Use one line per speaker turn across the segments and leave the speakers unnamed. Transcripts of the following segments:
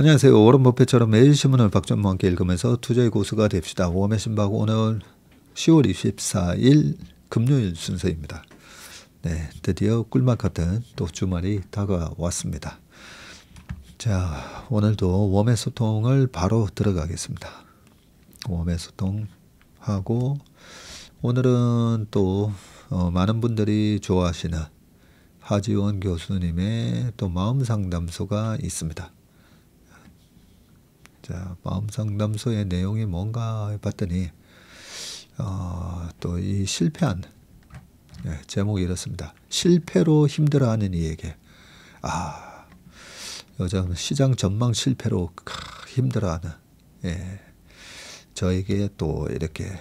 안녕하세요. 워런 버핏처럼 매일 신문을 박전무와 함께 읽으면서 투자의 고수가 됩시다. 웜의 신박 오늘 10월 24일 금요일 순서입니다. 네, 드디어 꿀맛 같은 또 주말이 다가왔습니다. 자, 오늘도 웜의 소통을 바로 들어가겠습니다. 웜의 소통하고 오늘은 또 많은 분들이 좋아하시는 하지원 교수님의 또 마음상담소가 있습니다. 자, 마음상담소의 내용이 뭔가 봤더니 또 이 실패한 제목이 이렇습니다. 실패로 힘들어하는 이에게 요즘 시장 전망 실패로 힘들어하는 저에게 또 이렇게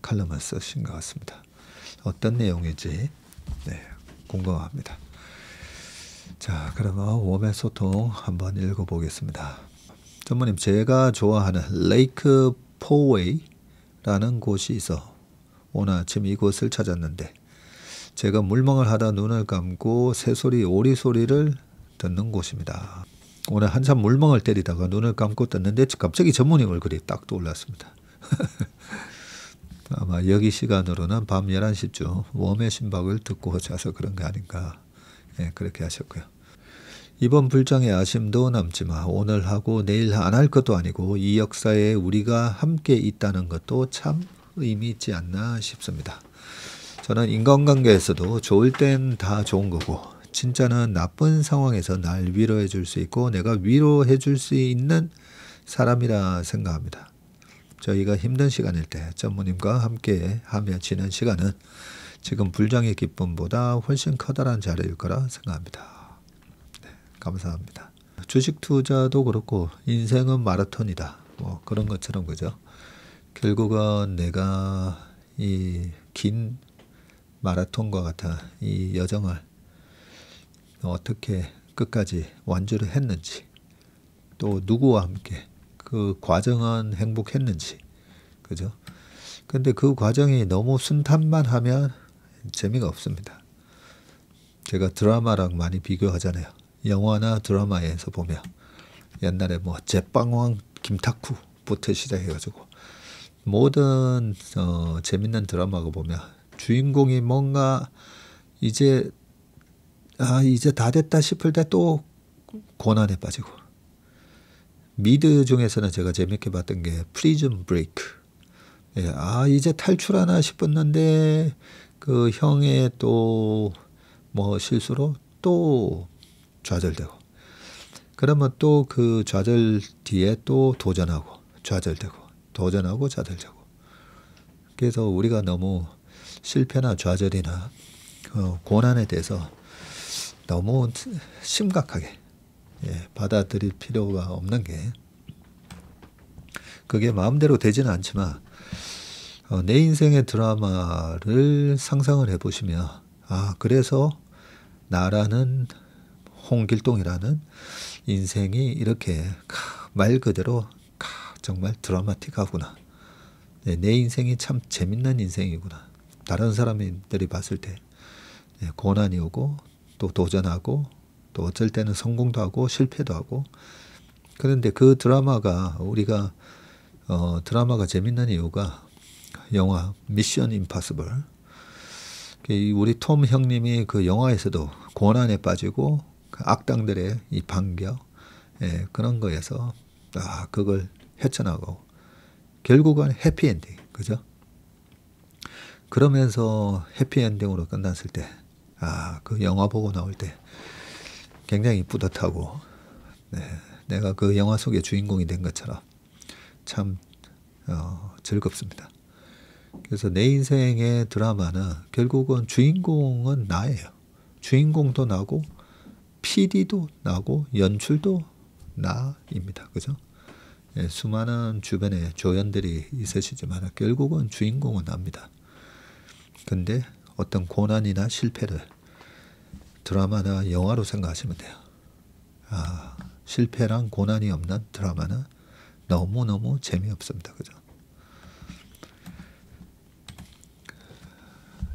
칼럼을 쓰신 것 같습니다. 어떤 내용인지 궁금합니다. 자, 그러면 웜의 소통 한번 읽어보겠습니다. 전무님, 제가 좋아하는 레이크 포웨이라는 곳이 있어 오늘 아침 이곳을 찾았는데 제가 물멍을 하다 눈을 감고 새소리, 오리소리를 듣는 곳입니다. 오늘 한참 물멍을 때리다가 눈을 감고 떴는데 갑자기 전무님 얼굴이 딱 떠올랐습니다. 아마 여기 시간으로는 밤 11시쯤 웜의 신박을 듣고 자서 그런 게 아닌가 그렇게 하셨고요. 이번 불장의 아쉬움도 남지만 오늘 하고 내일 안 할 것도 아니고 이 역사에 우리가 함께 있다는 것도 참 의미 있지 않나 싶습니다. 저는 인간관계에서도 좋을 땐 다 좋은 거고 진짜는 나쁜 상황에서 날 위로해 줄 수 있고 내가 위로해 줄 수 있는 사람이라 생각합니다. 저희가 힘든 시간일 때 전무님과 함께 하며 지낸 시간은 지금 불장의 기쁨보다 훨씬 커다란 자리일 거라 생각합니다. 감사합니다. 주식 투자도 그렇고 인생은 마라톤이다. 뭐 그런 것처럼 그죠. 결국은 내가 이 긴 마라톤과 같은 이 여정을 어떻게 끝까지 완주를 했는지 또 누구와 함께 그 과정은 행복했는지 그죠. 근데 그 과정이 너무 순탄만 하면 재미가 없습니다. 제가 드라마랑 많이 비교하잖아요. 영화나 드라마에서 보면 옛날에 뭐 제빵왕 김탁구부터 시작해가지고 모든 재밌는 드라마가 보면 주인공이 뭔가 이제 다 됐다 싶을 때 또 고난에 빠지고 미드 중에서는 제가 재밌게 봤던 게 프리즌 브레이크. 이제 탈출하나 싶었는데 그 형의 또 뭐 실수로 또 좌절되고 그러면 또 그 좌절 뒤에 또 도전하고 좌절되고 도전하고 좌절되고 그래서 우리가 너무 실패나 좌절이나 고난에 대해서 너무 심각하게 받아들일 필요가 없는 게 그게 마음대로 되지는 않지만 내 인생의 드라마를 상상을 해보시면 그래서 나라는 홍길동이라는 인생이 이렇게 말 그대로 정말 드라마틱하구나. 내 인생이 참 재밌는 인생이구나. 다른 사람들이 봤을 때 고난이 오고 또 도전하고 또 어쩔 때는 성공도 하고 실패도 하고 그런데 그 드라마가 우리가 드라마가 재밌는 이유가 영화 미션 임파서블 우리 톰 형님이 그 영화에서도 고난에 빠지고 악당들의 이 반격 그런 거에서 그걸 헤쳐나가고 결국은 해피엔딩 그죠? 그러면서 해피엔딩으로 끝났을 때 그 영화 보고 나올 때 굉장히 뿌듯하고 내가 그 영화 속의 주인공이 된 것처럼 참 즐겁습니다. 그래서 내 인생의 드라마는 결국은 주인공은 나예요. 주인공도 나고 PD도 나고 연출도 나입니다. 그죠? 수많은 주변에 조연들이 있으시지만 결국은 주인공은 납니다. 근데 어떤 고난이나 실패를 드라마나 영화로 생각하시면 돼요. 실패랑 고난이 없는 드라마는 너무너무 재미없습니다. 그죠?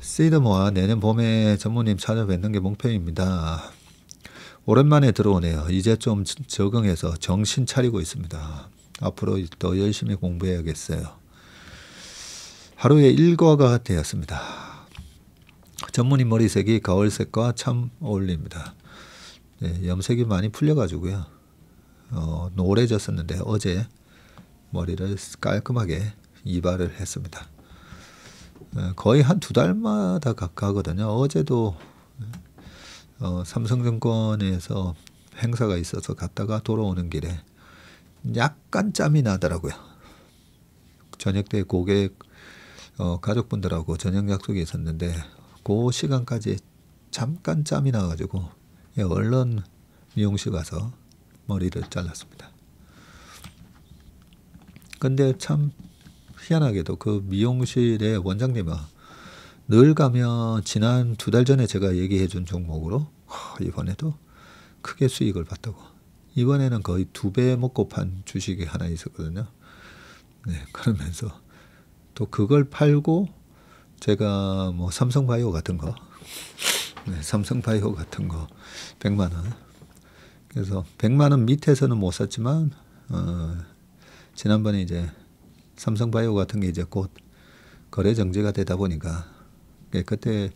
시드모아 내년 봄에 전무님 찾아뵙는 게 목표입니다. 오랜만에 들어오네요. 이제 좀 적응해서 정신 차리고 있습니다. 앞으로 더 열심히 공부해야겠어요. 하루에 일과가 되었습니다. 전무님 머리색이 가을색과 참 어울립니다. 네, 염색이 많이 풀려가지고요. 노래졌었는데 어제 머리를 깔끔하게 이발을 했습니다. 거의 한 2달마다 가거든요. 어제도 삼성증권에서 행사가 있어서 갔다가 돌아오는 길에 약간 짬이 나더라고요. 저녁 때 고객 가족분들하고 저녁 약속이 있었는데 그 시간까지 잠깐 짬이 나가지고 얼른 미용실 가서 머리를 잘랐습니다. 근데 참 희한하게도 그 미용실의 원장님은 늘 가면 지난 2달 전에 제가 얘기해 준 종목으로 이번에도 크게 수익을 봤다고. 이번에는 거의 2배 먹고 판 주식이 하나 있었거든요. 네, 그러면서 또 그걸 팔고 제가 뭐 삼성바이오 같은 거, 네, 삼성바이오 같은 거 100만 원. 그래서 100만 원 밑에서는 못 샀지만 지난번에 이제 삼성바이오 같은 게 이제 곧 거래 정지가 되다 보니까 그때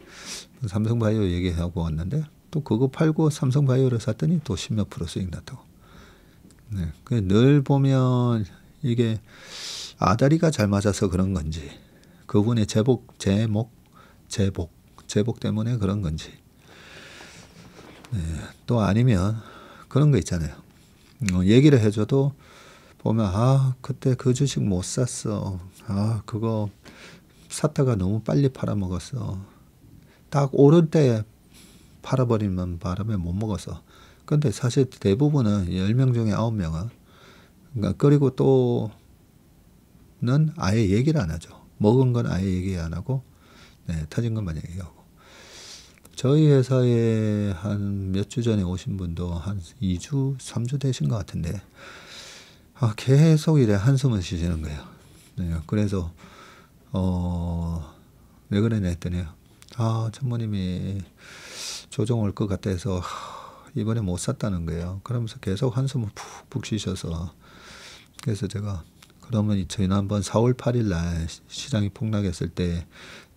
삼성바이오 얘기하고 왔는데 또 그거 팔고 삼성바이오를 샀더니 또 10몇 % 수익 났다고. 네, 늘 보면 이게 아다리가 잘 맞아서 그런 건지 그분의 제복 때문에 그런 건지 네, 또 아니면 그런 거 있잖아요. 얘기를 해줘도 보면 그때 그 주식 못 샀어. 그거 샀다가 너무 빨리 팔아먹었어. 딱 오를 때 팔아버리면 바람에 못 먹었어. 근데 사실 대부분은 10명 중에 9명은 그러니까 그리고 또는 아예 얘기를 안 하죠. 먹은 건 아예 얘기 안 하고 네, 터진 것만 얘기하고. 저희 회사에 한 몇 주 전에 오신 분도 한 2주, 3주 되신 것 같은데 계속 이래 한숨을 쉬시는 거예요. 네, 그래서 왜 그러냐 했더니 전무님이 조정 올 것 같아 해서 이번에 못 샀다는 거예요. 그러면서 계속 한숨을 푹푹 쉬셔서 그래서 제가 그러면 지난번 4월 8일 날 시장이 폭락했을 때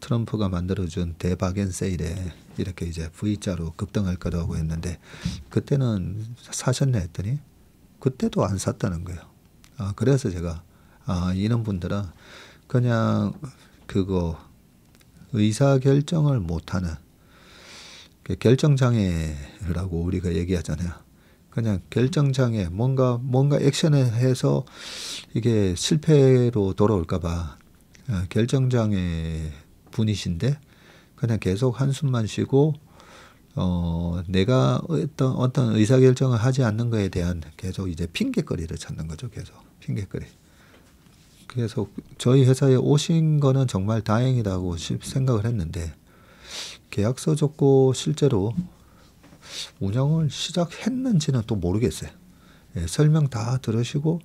트럼프가 만들어준 대박엔 세일에 이렇게 이제 V자로 급등할 거라고 했는데 그때는 사셨냐 했더니 그때도 안 샀다는 거예요. 그래서 제가 이런 분들은 그냥 그거 의사결정을 못하는 결정장애라고 우리가 얘기하잖아요. 그냥 결정장애 뭔가 액션을 해서 이게 실패로 돌아올까봐 결정장애 분이신데 그냥 계속 한숨만 쉬고 내가 어떤 의사결정을 하지 않는 거에 대한 계속 이제 핑계거리를 찾는 거죠. 계속 핑계거리. 그래서 저희 회사에 오신 거는 정말 다행이라고 생각을 했는데 계약서 줬고 실제로 운영을 시작했는지는 또 모르겠어요. 설명 다 들으시고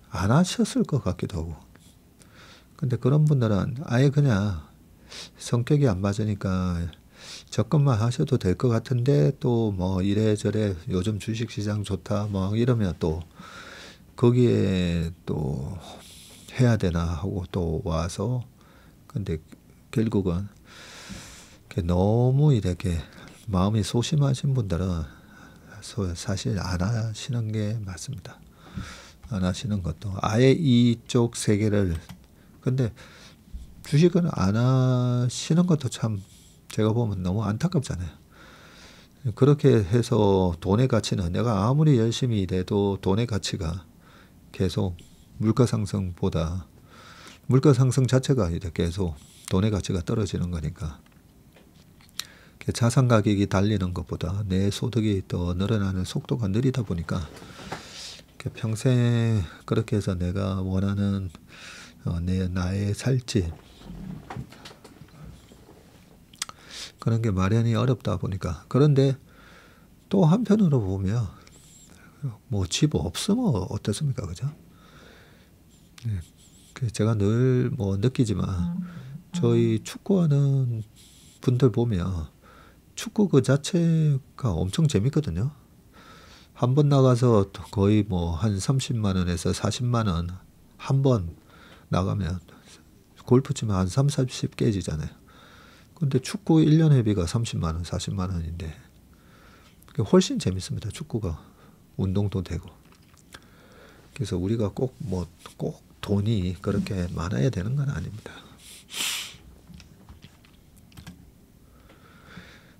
안 하셨을 것 같기도 하고. 근데 그런 분들은 아예 그냥 성격이 안 맞으니까 접근만 하셔도 될 것 같은데 또 뭐 이래저래 요즘 주식시장 좋다 뭐 이러면 또 거기에 또 해야 되나 하고 또 와서 근데 결국은 너무 이렇게 마음이 소심하신 분들은 사실 안 하시는 게 맞습니다. 안 하시는 것도 아예 이쪽 세계를 근데 주식은 안 하시는 것도 참 제가 보면 너무 안타깝잖아요. 그렇게 해서 돈의 가치는 내가 아무리 열심히 일해도 돈의 가치가 계속 물가 상승 자체가 이제 계속 돈의 가치가 떨어지는 거니까 자산 가격이 달리는 것보다 내 소득이 더 늘어나는 속도가 느리다 보니까 평생 그렇게 해서 내가 원하는 나의 살지 그런 게 마련이 어렵다 보니까 그런데 또 한편으로 보면 뭐 집 없으면 어떻습니까, 그죠? 네. 제가 늘 뭐 느끼지만 저희 축구하는 분들 보면 축구 그 자체가 엄청 재밌거든요. 한 번 나가서 거의 뭐 한 30만 원에서 40만 원 한 번 나가면 골프 치면 한 3, 40 깨지잖아요. 근데 축구 1년 회비가 30만 원, 40만 원인데 훨씬 재밌습니다. 축구가 운동도 되고. 그래서 우리가 꼭 돈이 그렇게 많아야 되는 건 아닙니다.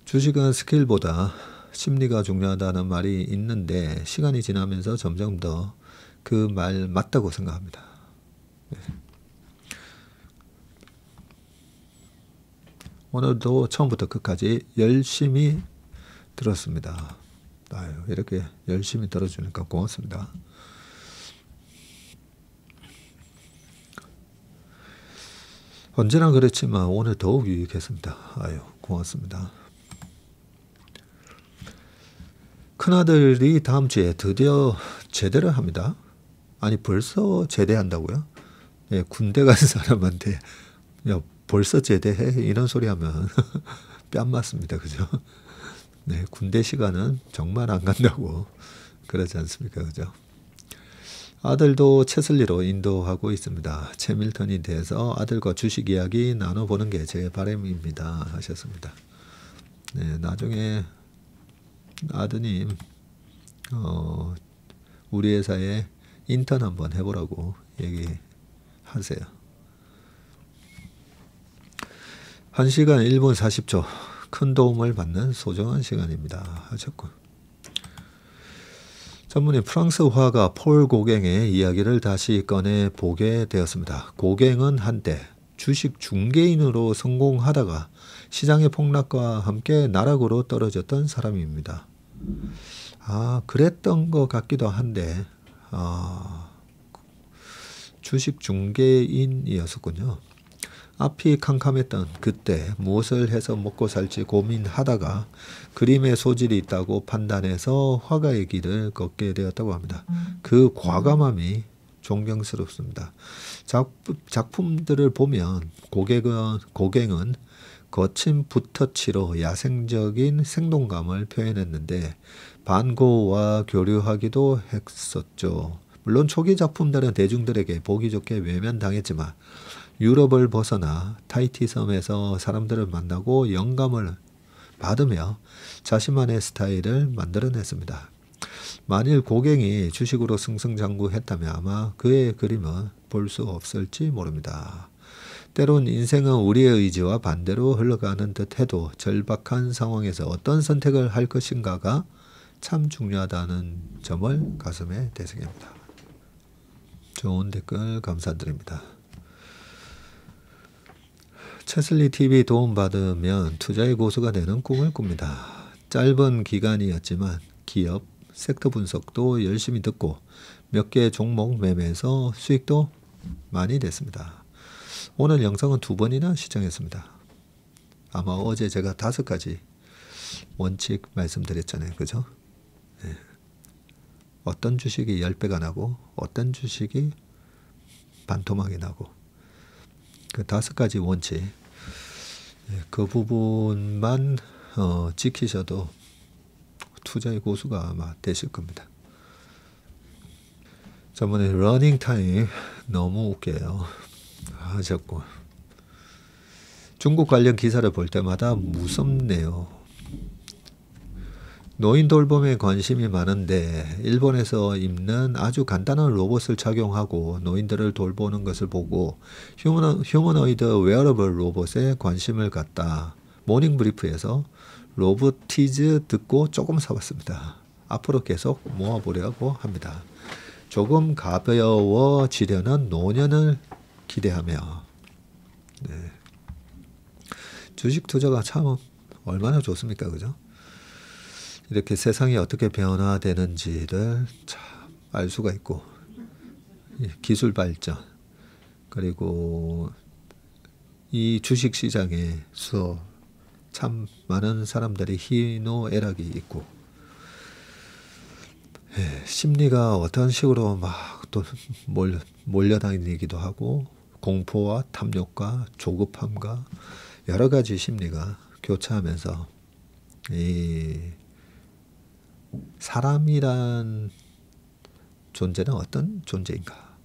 주식은 스킬보다 심리가 중요하다는 말이 있는데 시간이 지나면서 점점 더 그 말 맞다고 생각합니다. 네. 오늘도 처음부터 끝까지 열심히 들었습니다. 아유, 이렇게 열심히 들어주니까 고맙습니다. 언제나 그렇지만 오늘 더욱 유익했습니다. 아유, 고맙습니다. 큰아들이 다음 주에 드디어 제대를 합니다. 아니 벌써 제대한다고요? 예, 군대 간 사람한테 야 벌써 제대해? 이런 소리 하면 뺨 맞습니다. 그죠? 네, 군대 시간은 정말 안 간다고 그러지 않습니까? 그죠? 아들도 채슬리로 인도하고 있습니다. 채밀턴에 대해서 아들과 주식 이야기 나눠보는 게 제 바람입니다. 하셨습니다. 네, 나중에 아드님 우리 회사에 인턴 한번 해보라고 얘기하세요. 1시간 1분 40초 큰 도움을 받는 소중한 시간입니다. 하셨고 전문의 프랑스 화가 폴 고갱의 이야기를 다시 꺼내 보게 되었습니다. 고갱은 한때 주식 중개인으로 성공하다가 시장의 폭락과 함께 나락으로 떨어졌던 사람입니다. 그랬던 것 같기도 한데 주식 중개인이었었군요. 앞이 캄캄했던 그때 무엇을 해서 먹고 살지 고민하다가 그림의 소질이 있다고 판단해서 화가의 길을 걷게 되었다고 합니다. 그 과감함이 존경스럽습니다. 작품들을 보면 고갱은 거친 붓터치로 야생적인 생동감을 표현했는데 반고와 교류하기도 했었죠. 물론 초기 작품들은 대중들에게 보기 좋게 외면당했지만 유럽을 벗어나 타히티 섬에서 사람들을 만나고 영감을 받으며 자신만의 스타일을 만들어냈습니다. 만일 고갱이 주식으로 승승장구했다면 아마 그의 그림은 볼 수 없을지 모릅니다. 때론 인생은 우리의 의지와 반대로 흘러가는 듯해도 절박한 상황에서 어떤 선택을 할 것인가가 참 중요하다는 점을 가슴에 되새깁니다. 좋은 댓글 감사드립니다. 채슬리 TV 도움받으면 투자의 고수가 되는 꿈을 꿉니다. 짧은 기간이었지만 기업, 섹터 분석도 열심히 듣고 몇 개 종목 매매해서 수익도 많이 됐습니다. 오늘 영상은 2번이나 시청했습니다. 아마 어제 제가 5가지 원칙 말씀드렸잖아요. 그죠? 네. 어떤 주식이 10배가 나고 어떤 주식이 반토막이 나고 그 5가지 원칙 그 부분만 지키셔도 투자의 고수가 아마 되실 겁니다. 저번에 러닝타임 너무 웃겨요. 하셨고 중국 관련 기사를 볼 때마다 무섭네요. 노인 돌봄에 관심이 많은데 일본에서 입는 아주 간단한 로봇을 착용하고 노인들을 돌보는 것을 보고 휴머노이드 웨어러블 로봇에 관심을 갖다 모닝브리프에서 로보티즈 듣고 조금 사봤습니다. 앞으로 계속 모아보려고 합니다. 조금 가벼워지려는 노년을 기대하며 네. 주식 투자가 참 얼마나 좋습니까? 그죠? 이렇게 세상이 어떻게 변화되는지를 참 알 수가 있고 기술 발전 그리고 이 주식 시장에서 참 많은 사람들이 희노애락이 있고 심리가 어떤 식으로 막 또 몰려다니기도 하고 공포와 탐욕과 조급함과 여러 가지 심리가 교차하면서 이 사람이란 존재는 어떤 존재인가?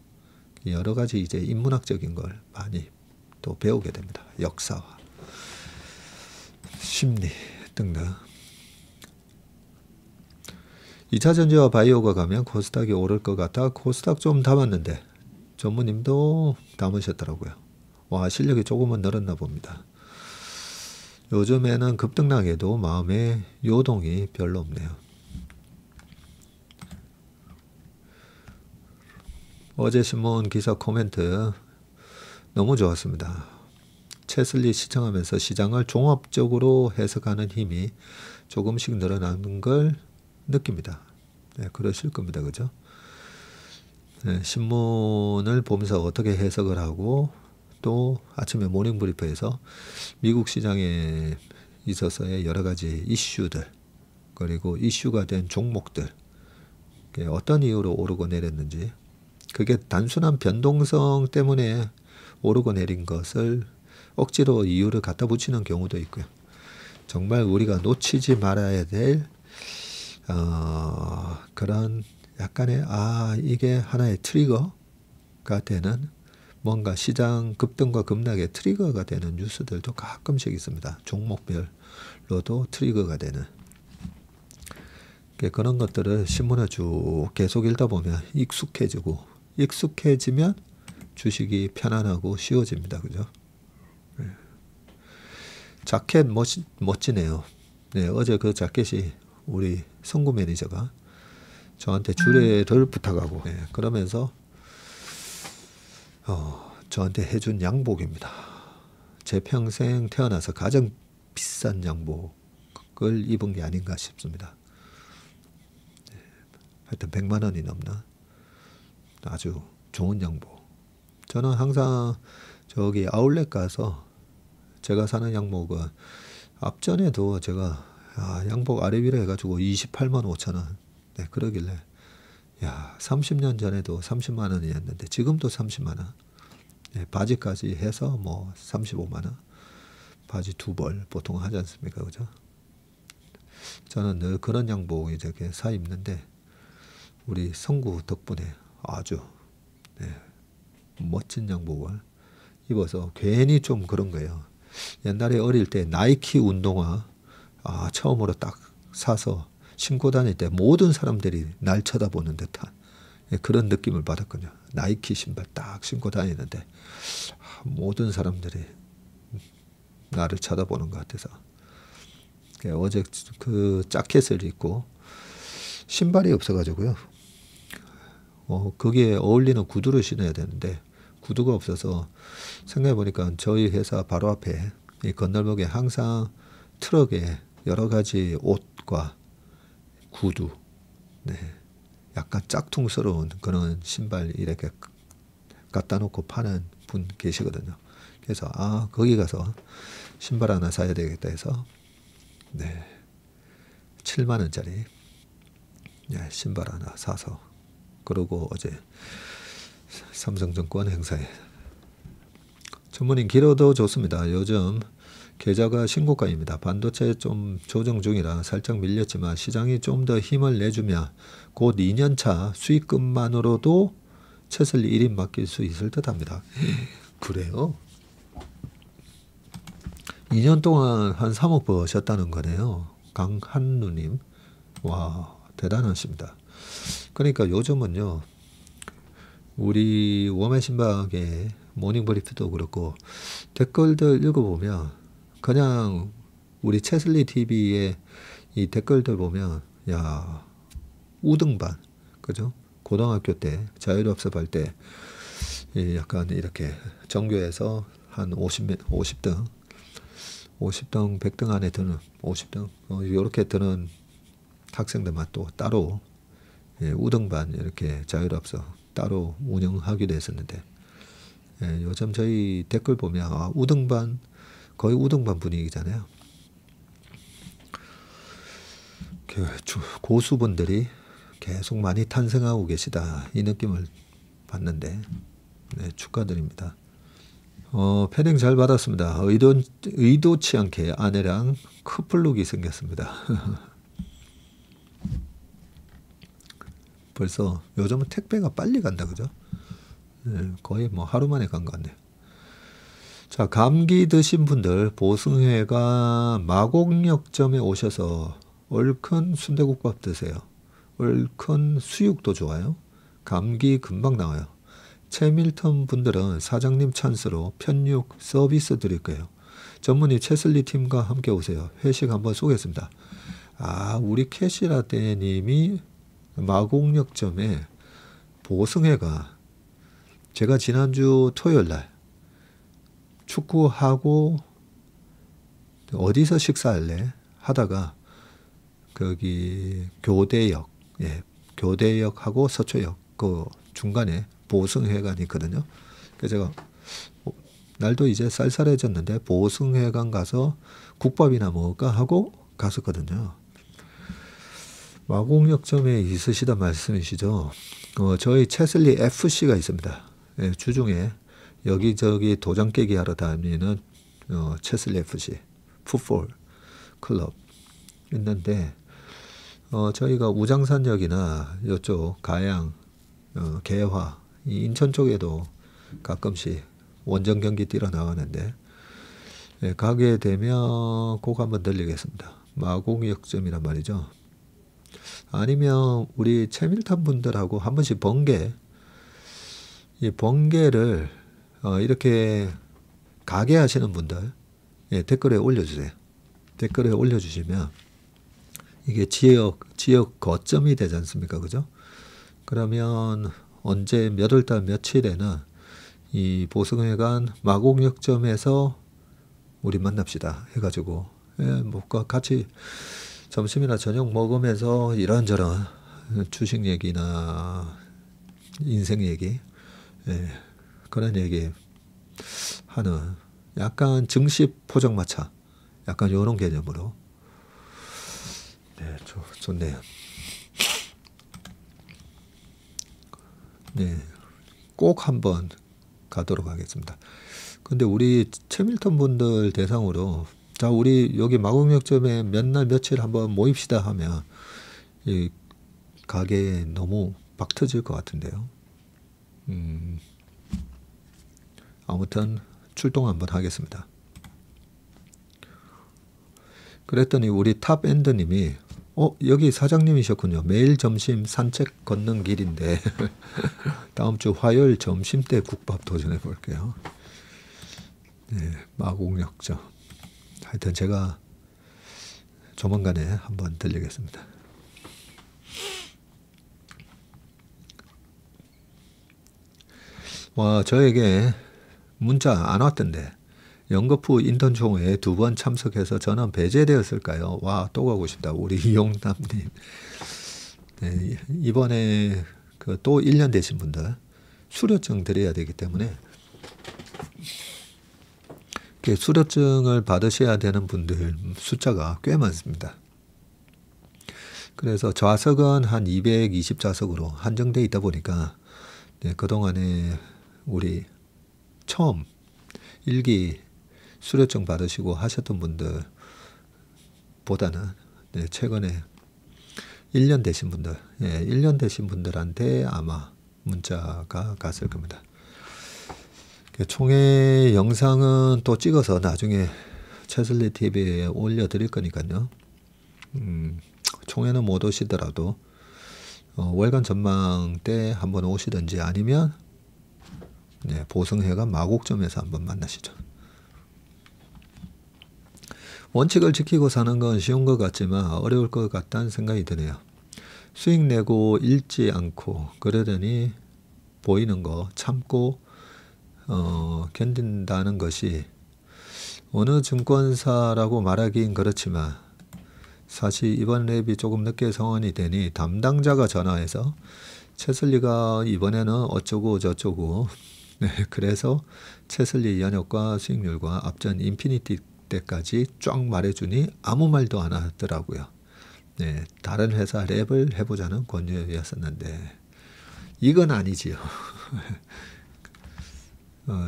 여러 가지 이제 인문학적인 걸 많이 또 배우게 됩니다. 역사와 심리 등등. 2차 전지와 바이오가 가면 코스닥이 오를 것 같아 코스닥 좀 담았는데 전무님도 담으셨더라고요. 와, 실력이 조금은 늘었나 봅니다. 요즘에는 급등락에도 마음에 요동이 별로 없네요. 어제 신문 기사 코멘트 너무 좋았습니다. 채슬리 시청하면서 시장을 종합적으로 해석하는 힘이 조금씩 늘어나는 걸 느낍니다. 네, 그러실 겁니다. 그죠? 네, 신문을 보면서 어떻게 해석을 하고 또 아침에 모닝브리프에서 미국 시장에 있어서의 여러 가지 이슈들 그리고 이슈가 된 종목들 어떤 이유로 오르고 내렸는지 그게 단순한 변동성 때문에 오르고 내린 것을 억지로 이유를 갖다 붙이는 경우도 있고요. 정말 우리가 놓치지 말아야 될 그런 약간의 이게 하나의 트리거가 되는 뭔가 시장 급등과 급락의 트리거가 되는 뉴스들도 가끔씩 있습니다. 종목별로도 트리거가 되는 그런 것들을 신문을 쭉 계속 읽다 보면 익숙해지면 주식이 편안하고 쉬워집니다. 그죠? 네. 자켓 멋지네요. 네, 어제 그 자켓이 우리 성구 매니저가 저한테 주례를 부탁하고 그러면서 저한테 해준 양복입니다. 제 평생 태어나서 가장 비싼 양복을 입은 게 아닌가 싶습니다. 하여튼 100만 원이 넘는 아주 좋은 양복. 저는 항상 저기 아울렛 가서 제가 사는 양복은 앞전에도 제가 양복 아래 위로 해가지고 28만 5천 원 그러길래 30년 전에도 30만 원이었는데 지금도 30만 원 바지까지 해서 뭐 35만 원 바지 2벌 보통 하지 않습니까? 그죠? 저는 늘 그런 양복 이렇게 사 입는데 우리 성구 덕분에 아주 멋진 양복을 입어서 괜히 좀 그런 거예요. 옛날에 어릴 때 나이키 운동화 처음으로 딱 사서 신고 다닐 때 모든 사람들이 날 쳐다보는 듯한 그런 느낌을 받았거든요. 나이키 신발 딱 신고 다니는데 모든 사람들이 나를 쳐다보는 것 같아서 어제 그 자켓을 입고 신발이 없어가지고요. 거기에 어울리는 구두를 신어야 되는데 구두가 없어서 생각해보니까 저희 회사 바로 앞에 이 건널목에 항상 트럭에 여러 가지 옷과 구두 약간 짝퉁스러운 그런 신발 이렇게 갖다 놓고 파는 분 계시거든요. 그래서 거기 가서 신발 하나 사야 되겠다 해서 7만 원짜리 신발 하나 사서 그러고 어제 삼성증권 행사에 전문인 길어도 좋습니다. 요즘 계좌가 신고가입니다. 반도체 좀 조정 중이라 살짝 밀렸지만 시장이 좀 더 힘을 내주면 곧 2년차 수익금만으로도 채슬리 1인 맡길 수 있을 듯 합니다. 그래요? 2년 동안 한 3억 버셨다는 거네요. 강한누님. 와, 대단하십니다. 그러니까 요즘은요, 우리 워맨신박의 모닝브리프도 그렇고 댓글들 읽어보면 그냥 우리 채슬리 TV의 이 댓글들 보면 우등반 그죠? 고등학교 때 자율학습할 때 약간 이렇게 전교에서 한 50등 100등 안에 드는 50등 이렇게 드는 학생들만 또 따로 우등반 이렇게 자율학습 따로 운영하기도 했었는데 요즘 저희 댓글 보면 우등반 거의 우등반 분위기잖아요. 고수분들이 계속 많이 탄생하고 계시다 이 느낌을 받는데 축하드립니다. 패딩 잘 받았습니다. 의도치 않게 아내랑 커플룩이 생겼습니다. 벌써 요즘은 택배가 빨리 간다, 그죠? 거의 뭐 하루 만에 간 것 같네요. 자, 감기 드신 분들 보승회가 마곡역점에 오셔서 얼큰 순대국밥 드세요. 얼큰 수육도 좋아요. 감기 금방 나와요. 채밀턴 분들은 사장님 찬스로 편육 서비스 드릴 거예요. 전문의 채슬리 팀과 함께 오세요. 회식 한번 쏘겠습니다. 우리 캐시라떼님이 마곡역점에 보승회가 제가 지난주 토요일날 축구하고 어디서 식사할래 하다가 거기 교대역, 교대역하고 서초역 그 중간에 보승회관이 있거든요. 그래서 제가 날도 이제 쌀쌀해졌는데 보승회관 가서 국밥이나 먹을까 하고 갔었거든요. 마곡역점에 있으시단 말씀이시죠. 저희 채슬리 FC가 있습니다. 주중에 여기저기 도장 깨기 하러 다니는 채슬리 FC 풋볼 클럽 있는데 저희가 우장산역이나 이쪽 가양, 개화, 인천 쪽에도 가끔씩 원정 경기 뛰러 나가는데 가게 되면 꼭 한번 들리겠습니다. 마곡역점이란 말이죠. 아니면 우리 채밀턴 분들하고 한 번씩 이 번개를 이렇게 가게 하시는 분들 댓글에 올려주세요. 댓글에 올려주시면 이게 지역 거점이 되지 않습니까? 그죠? 그러면 언제 몇 월달 며칠에는 이 보승회관 마곡역점에서 우리 만납시다 해가지고 뭐 같이 점심이나 저녁 먹으면서 이런저런 주식 얘기나 인생 얘기 그런 얘기 하는 약간 증식 포장마차 약간 이런 개념으로 좋네요. 꼭 한번 가도록 하겠습니다. 근데 우리 채밀턴 분들 대상으로 자 우리 여기 마곡역점에 몇 날 며칠 한번 모입시다 하면 이 가게에 너무 박 터질 것 같은데요. 아무튼 출동 한번 하겠습니다. 그랬더니 우리 탑엔더님이 여기 사장님이셨군요. 매일 점심 산책 걷는 길인데 다음 주 화요일 점심 때 국밥 도전해 볼게요. 마곡역점. 하여튼 제가 조만간에 한번 들리겠습니다. 저에게 문자 안 왔던데 연거푸 인턴 총회에 2번 참석해서 전원 배제되었을까요? 또 가고 싶다. 우리 이용남님. 이번에 또 1년 되신 분들 수료증 드려야 되기 때문에 수료증을 받으셔야 되는 분들 숫자가 꽤 많습니다. 그래서 좌석은 한 220좌석으로 한정되어 있다 보니까 그동안에 우리 처음 1기 수료증 받으시고 하셨던 분들 보다는 최근에 1년 되신 분들 1년 되신 분들한테 아마 문자가 갔을 겁니다. 총회 영상은 또 찍어서 나중에 채슬리 TV에 올려드릴 거니까요. 총회는 못 오시더라도 월간 전망 때 한번 오시든지 아니면 보승회관 마곡점에서 한번 만나시죠. 원칙을 지키고 사는 건 쉬운 것 같지만 어려울 것 같다는 생각이 드네요. 수익 내고 잃지 않고 그러더니 보이는 거 참고 견딘다는 것이 어느 증권사라고 말하긴 그렇지만 사실 이번 랩이 조금 늦게 성원이 되니 담당자가 전화해서 채슬리가 이번에는 어쩌고 저쩌고 그래서 채슬리 연역과 수익률과 앞전 인피니티 때까지 쫙 말해주니 아무 말도 안 하더라고요. 다른 회사 랩을 해보자는 권유였었는데 이건 아니지요.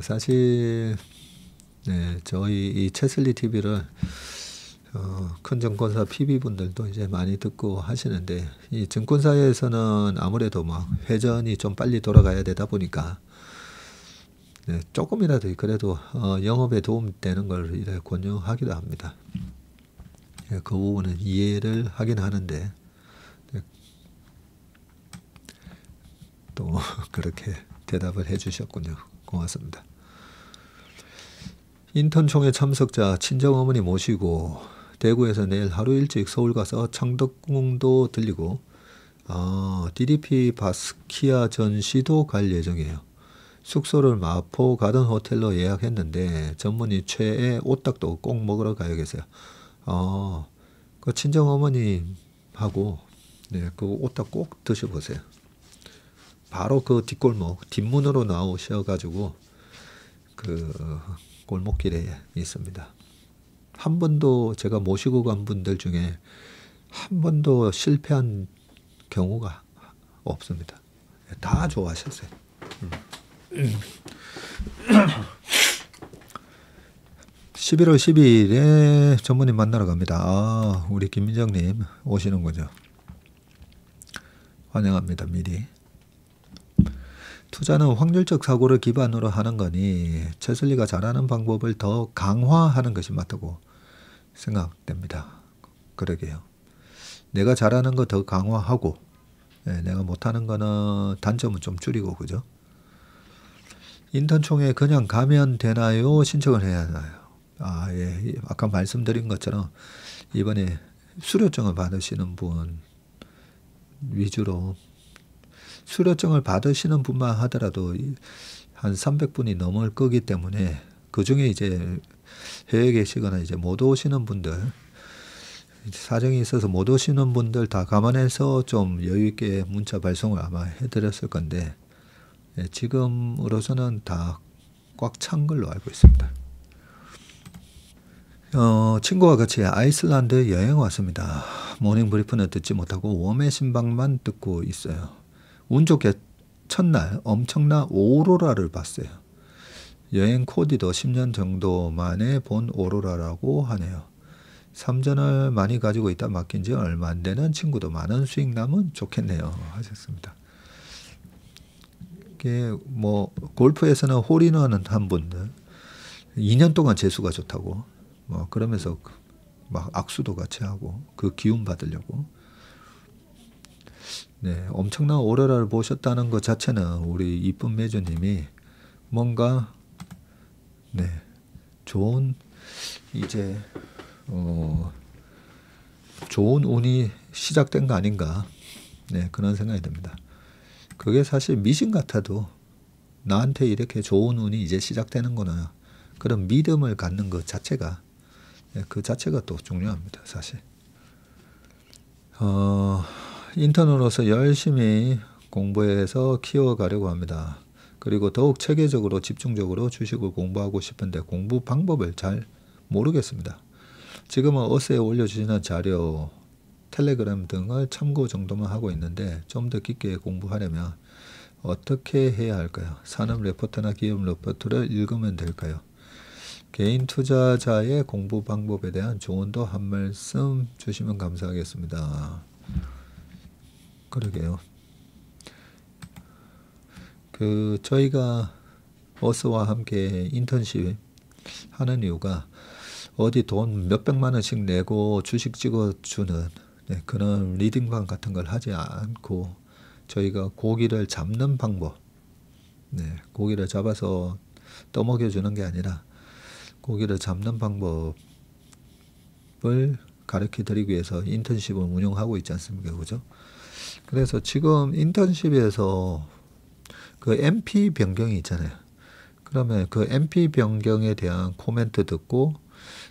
사실 네, 저희 이 채슬리 TV를 큰 증권사 PB분들도 이제 많이 듣고 하시는데, 이 증권사에서는 아무래도 막 회전이 좀 빨리 돌아가야 되다 보니까 네, 조금이라도 그래도 영업에 도움되는 걸 이렇게 권유하기도 합니다. 네, 그 부분은 이해를 하긴 하는데 네, 또 그렇게 대답을 해주셨군요. 고맙습니다. 인턴총회 참석자 친정어머니 모시고 대구에서 내일 하루 일찍 서울 가서 창덕궁도 들리고 DDP 바스키아 전시도 갈 예정이에요. 숙소를 마포 가든 호텔로 예약했는데 전문의 최애 오딱도 꼭 먹으러 가야겠어요. 그 친정 어머님하고 네, 그 오딱 꼭 드셔보세요. 바로 그 뒷골목 뒷문으로 나오셔가지고 그 골목길에 있습니다. 한 번도 제가 모시고 간 분들 중에 한 번도 실패한 경우가 없습니다. 다 좋아하셨어요. 11월 12일에 전무님 만나러 갑니다. 우리 김민정님 오시는군요. 환영합니다. 미리. 투자는 확률적 사고를 기반으로 하는 거니 채슬리가 잘하는 방법을 더 강화하는 것이 맞다고 생각됩니다. 그러게요. 내가 잘하는 거 더 강화하고 내가 못하는 거는 단점은 좀 줄이고 그죠? 인턴총회 그냥 가면 되나요? 신청을 해야 하나요? 예. 아까 말씀드린 것처럼 이번에 수료증을 받으시는 분 위주로 수료증을 받으시는 분만 하더라도 한 300분이 넘을 거기 때문에 그 중에 이제 해외에 계시거나 이제 못 오시는 분들 사정이 있어서 못 오시는 분들 다 감안해서 좀 여유 있게 문자 발송을 아마 해드렸을 건데 지금으로서는 다 꽉 찬 걸로 알고 있습니다. 친구와 같이 아이슬란드 여행 왔습니다. 모닝 브리프는 듣지 못하고 웜의 신방만 듣고 있어요. 운 좋게 첫날 엄청난 오로라를 봤어요. 여행 코디도 10년 정도 만에 본 오로라라고 하네요. 삼전을 많이 가지고 있다 맡긴 지 얼마 안 되는 친구도 많은 수익 나면 좋겠네요. 하셨습니다. 이게 뭐 골프에서는 홀인원은 한 분들 2년 동안 재수가 좋다고 뭐 그러면서 막 악수도 같이 하고 그 기운 받으려고 네, 엄청난 오로라를 보셨다는 것 자체는 우리 이쁜 매주님이 뭔가 네, 좋은 이제 좋은 운이 시작된 거 아닌가 네, 그런 생각이 듭니다. 그게 사실 미신 같아도 나한테 이렇게 좋은 운이 이제 시작되는구나 그런 믿음을 갖는 것 자체가 그 자체가 또 중요합니다. 사실 인턴으로서 열심히 공부해서 키워가려고 합니다. 그리고 더욱 체계적으로 집중적으로 주식을 공부하고 싶은데 공부 방법을 잘 모르겠습니다. 지금은 어스에 올려주시는 자료, 텔레그램 등을 참고 정도만 하고 있는데 좀 더 깊게 공부하려면 어떻게 해야 할까요? 산업 레포트나 기업 레포트를 읽으면 될까요? 개인 투자자의 공부 방법에 대한 조언도 한 말씀 주시면 감사하겠습니다. 그러게요. 저희가 어스와 함께 인턴십 하는 이유가 어디 돈 몇백만 원씩 내고 주식 찍어주는 그런 리딩방 같은 걸 하지 않고 저희가 고기를 잡는 방법 고기를 잡아서 떠먹여주는 게 아니라 고기를 잡는 방법을 가르쳐 드리기 위해서 인턴십을 운영하고 있지 않습니까? 그죠? 그래서 지금 인턴십에서 그 MP 변경이 있잖아요. 그러면 그 MP 변경에 대한 코멘트 듣고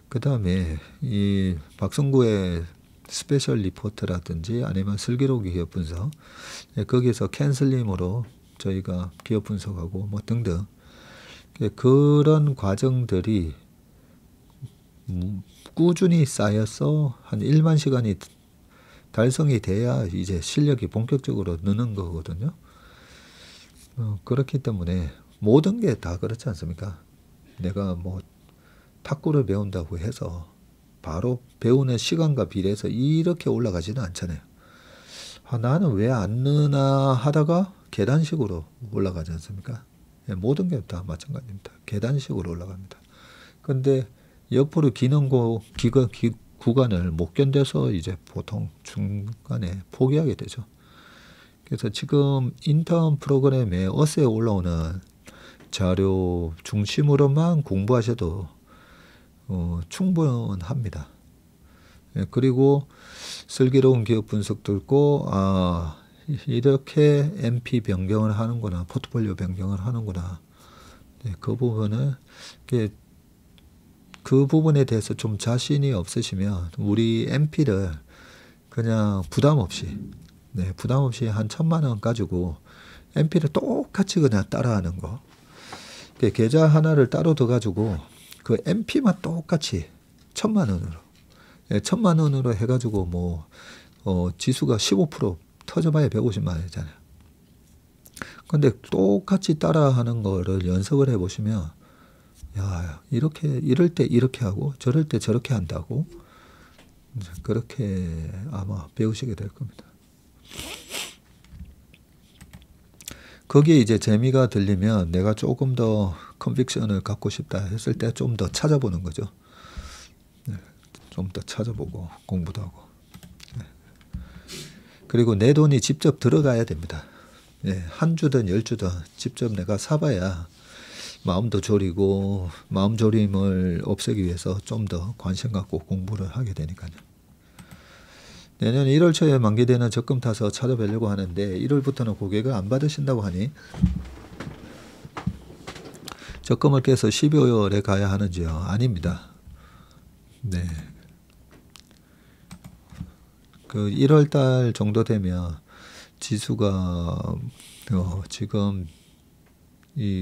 그 다음에 이 박성구의 스페셜 리포트라든지 아니면 슬기로운 기업 분석 거기에서 캔슬림으로 저희가 기업 분석하고 뭐 등등 그런 과정들이 꾸준히 쌓여서 한 1만 시간이 달성이 돼야 이제 실력이 본격적으로 느는 거거든요. 그렇기 때문에 모든 게 다 그렇지 않습니까? 내가 뭐 탁구를 배운다고 해서 바로 배우는 시간과 비례해서 이렇게 올라가지는 않잖아요. 나는 왜 안 느나 하다가 계단식으로 올라가지 않습니까? 예, 모든 게 다 마찬가지입니다. 계단식으로 올라갑니다. 근데 옆으로 기는 구간을 못 견뎌서 이제 보통 중간에 포기하게 되죠. 그래서 지금 인턴 프로그램에 어스에 올라오는 자료 중심으로만 공부하셔도 충분합니다. 예, 그리고 슬기로운 기업 분석도 있고 이렇게 MP 변경을 하는구나, 포트폴리오 변경을 하는구나. 네, 그 부분은 그 부분에 대해서 좀 자신이 없으시면 우리 MP를 그냥 부담 없이 한 1,000만 원 가지고 MP를 똑같이 그냥 따라하는 거. 계좌 하나를 따로 더 가지고 그 MP만 똑같이 1,000만 원으로 1,000만 원으로 해가지고 뭐 지수가 15% 터져봐야 150만 원이잖아요. 근데 똑같이 따라하는 거를 연습을 해보시면 이럴 때 이렇게 하고 저럴 때 저렇게 한다고 그렇게 아마 배우시게 될 겁니다. 거기에 이제 재미가 들리면 내가 조금 더 컨빅션을 갖고 싶다 했을 때 좀 더 찾아보는 거죠. 네, 좀 더 찾아보고 공부도 하고. 네. 그리고 내 돈이 직접 들어가야 됩니다. 네, 한 주든 10주든 직접 내가 사봐야 마음도 졸이고 마음 졸임을 없애기 위해서 좀 더 관심 갖고 공부를 하게 되니까요. 내년 1월 초에 만기되는 적금 타서 찾아뵈려고 하는데 1월부터는 고객을 안 받으신다고 하니 적금을 깨서 12월에 가야 하는지요? 아닙니다. 네. 그 1월 달 정도 되면 지수가 지금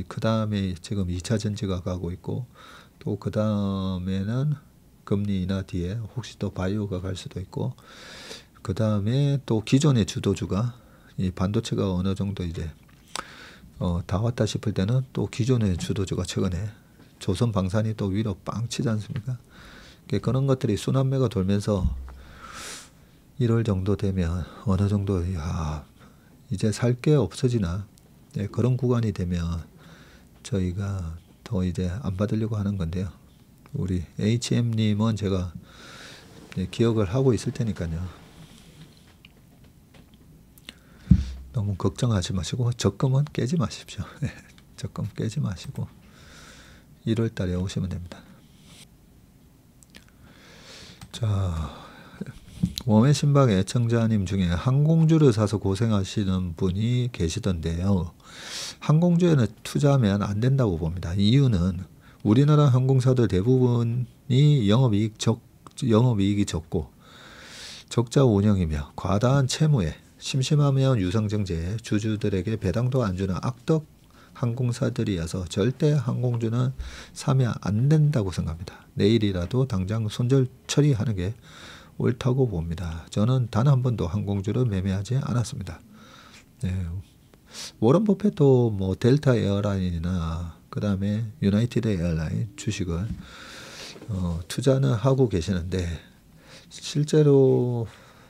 그 다음에 지금 2차 전지가 가고 있고 또 그 다음에는 금리 인하 뒤에 혹시 또 바이오가 갈 수도 있고 그 다음에 또 기존의 주도주가 이 반도체가 어느 정도 이제 다 왔다 싶을 때는 또 기존의 주도주가 최근에 조선 방산이 또 위로 빵 치지 않습니까? 그런 것들이 순환매가 돌면서 1월 정도 되면 어느 정도 이제 살 게 없어지나 그런 구간이 되면 저희가 더 이제 안 받으려고 하는 건데요. 우리 HM님은 제가 기억을 하고 있을 테니까요. 너무 걱정하지 마시고 적금은 깨지 마십시오. 적금 깨지 마시고 1월 달에 오시면 됩니다. 자, 웜의 신박 애청자님 중에 항공주를 사서 고생하시는 분이 계시던데요. 항공주에는 투자하면 안 된다고 봅니다. 이유는 우리나라 항공사들 대부분이 영업이익이 적고 적자 운영이며 과다한 채무에 심심하면 유상증자에 주주들에게 배당도 안 주는 악덕 항공사들이어서 절대 항공주는 사면 안 된다고 생각합니다. 내일이라도 당장 손절 처리하는 게 옳다고 봅니다. 저는 단 한 번도 항공주를 매매하지 않았습니다. 네. 워런 버핏도 뭐 델타 에어라인이나 그 다음에 유나이티드 에어라인 주식을 투자는 하고 계시는데 실제로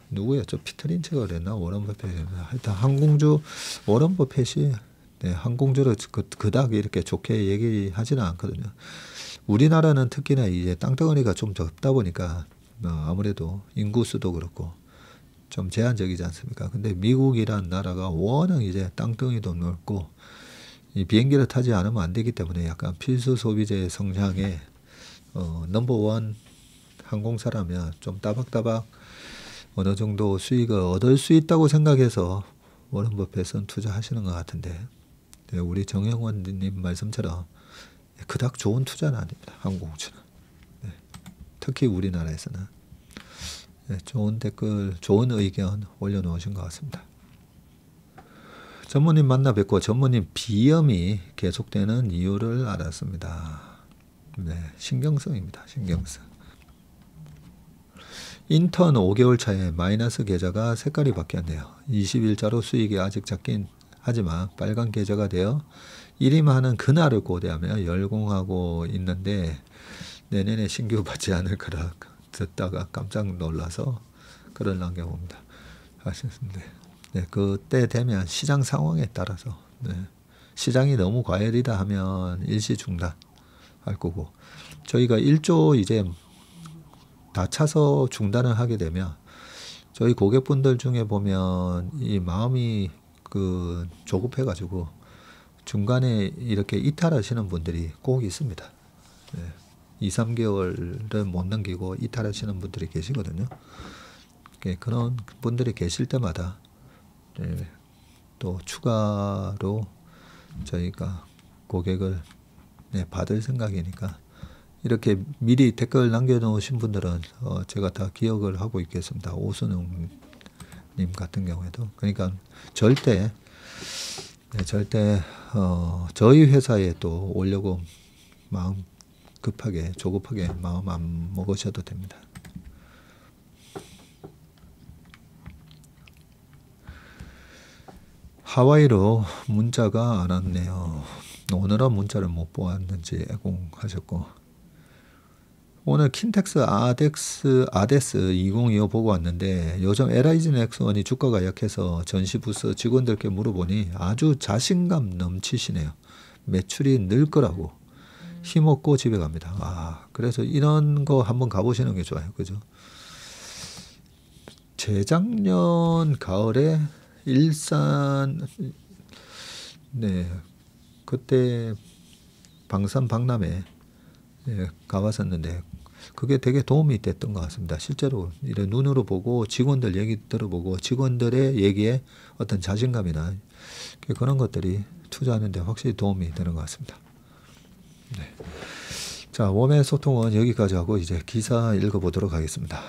누구였죠? 피터 린치가 그랬나? 워런 버핏. 하여튼 항공주 워런 버핏이 항공주를 그닥 이렇게 좋게 얘기하지는 않거든요. 우리나라는 특히나 이제 땅덩어리가 좀 적다 보니까 아무래도 인구수도 그렇고 좀 제한적이지 않습니까? 근데 미국이란 나라가 워낙 이제 땅덩이도 넓고 이 비행기를 타지 않으면 안 되기 때문에 약간 필수 소비재의 성향에 넘버원 항공사라면 좀 따박따박 어느 정도 수익을 얻을 수 있다고 생각해서 워런 버핏은 투자하시는 것 같은데 우리 정영원님 말씀처럼 그닥 좋은 투자는 아닙니다. 항공주는. 특히 우리나라에서는. 좋은 댓글, 좋은 의견 올려놓으신 것 같습니다. 전무님 만나 뵙고 전무님 비염이 계속되는 이유를 알았습니다. 신경성입니다. 신경성. 인턴 5개월 차에 마이너스 계좌가 색깔이 바뀌었네요. 20일자로 수익이 아직 작긴 하지만 빨간 계좌가 되어 일임하는 그날을 고대하며 열공하고 있는데 내년에 신규 받지 않을 거라 듣다가 깜짝 놀라서 글을 남겨봅니다. 하셨는데, 네, 그때 되면 시장 상황에 따라서, 네, 시장이 너무 과열이다 하면 일시 중단할 거고, 저희가 1조 이제 다 차서 중단을 하게 되면 저희 고객분들 중에 보면 이 마음이 조급해가지고 중간에 이렇게 이탈하시는 분들이 꼭 있습니다. 네. 2, 3개월을 못 넘기고 이탈하시는 분들이 계시거든요. 그런 분들이 계실 때마다, 네, 또 추가로 저희가 고객을, 네, 받을 생각이니까 이렇게 미리 댓글 남겨놓으신 분들은 제가 다 기억을 하고 있겠습니다. 오순웅 님 같은 경우에도. 그러니까 절대 저희 회사에 또 오려고 마음 급하게, 조급하게 마음 안 먹으셔도 됩니다. 하와이로 문자가 안 왔네요. 오늘은 문자를 못 보았는지 애공하셨고, 오늘 킨텍스 아데스 2025 보고 왔는데 요즘 LIG 넥스원이 주가가 약해서 전시부스 직원들께 물어보니 아주 자신감 넘치시네요. 매출이 늘 거라고 힘없고 집에 갑니다. 그래서 이런 거 한번 가보시는 게 좋아요. 그죠? 재작년 가을에 일산, 네, 그때 방산 박람회, 네, 가봤었는데 그게 되게 도움이 됐던 것 같습니다. 실제로 이런 눈으로 보고 직원들 얘기 들어보고 직원들의 얘기에 어떤 자신감이나 그런 것들이 투자하는 데 확실히 도움이 되는 것 같습니다. 네. 자, 웜의 소통은 여기까지 하고 이제 기사 읽어보도록 하겠습니다.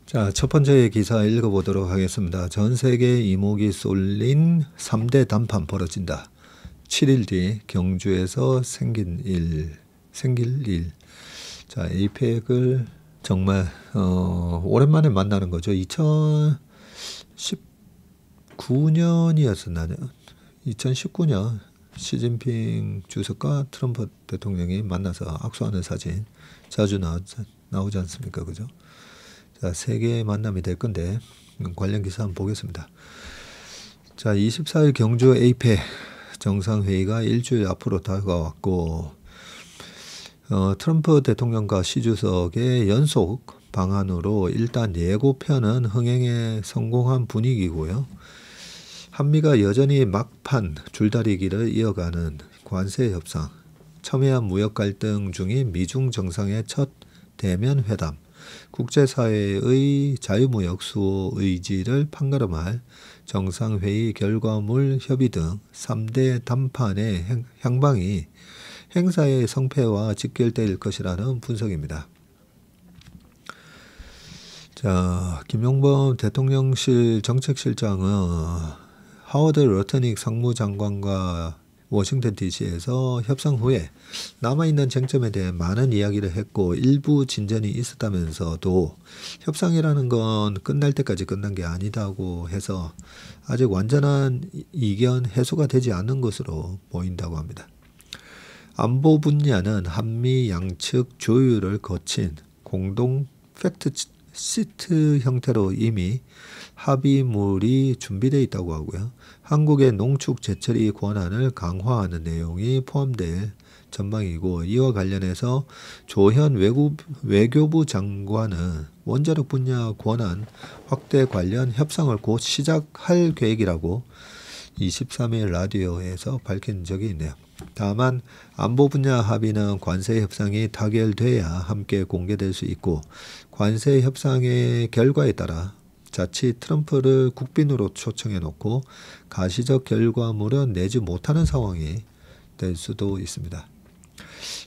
자, 첫 번째 기사 읽어보도록 하겠습니다. 전 세계 이목이 쏠린 3대 단판 벌어진다. 7일 뒤 경주에서 생길 일. 자, 에이펙을 정말 오랜만에 만나는 거죠. 2019년이었었나요? 2019년 시진핑 주석과 트럼프 대통령이 만나서 악수하는 사진 자주 나오지 않습니까? 그죠? 자, 세계의 만남이 될 건데 관련 기사 한번 보겠습니다. 자, 24일 경주 에이펙 정상회의가 일주일 앞으로 다가왔고, 트럼프 대통령과 시 주석의 연속 방안으로 일단 예고편은 흥행에 성공한 분위기고요. 한미가 여전히 막판 줄다리기를 이어가는 관세 협상, 첨예한 무역 갈등 중인 미중 정상의 첫 대면 회담, 국제사회의 자유무역 수호 의지를 판가름할 정상회의 결과물 협의 등 3대 단판의 향방이 행사의 성패와 직결될 것이라는 분석입니다. 자, 김용범 대통령실 정책실장은 하워드 러트닉 상무장관과 워싱턴 DC에서 협상 후에 남아있는 쟁점에 대해 많은 이야기를 했고 일부 진전이 있었다면서도 협상이라는 건 끝날 때까지 끝난 게 아니다고 해서 아직 완전한 이견 해소가 되지 않은 것으로 보인다고 합니다. 안보 분야는 한미 양측 조율을 거친 공동 팩트시트 형태로 이미 합의물이 준비되어 있다고 하고요. 한국의 농축 재처리 권한을 강화하는 내용이 포함될 전망이고, 이와 관련해서 조현 외교부 장관은 원자력 분야 권한 확대 관련 협상을 곧 시작할 계획이라고 23일 라디오에서 밝힌 적이 있네요. 다만 안보 분야 합의는 관세 협상이 타결돼야 함께 공개될 수 있고, 관세 협상의 결과에 따라 자칫 트럼프를 국빈으로 초청해 놓고 가시적 결과물은 내지 못하는 상황이 될 수도 있습니다.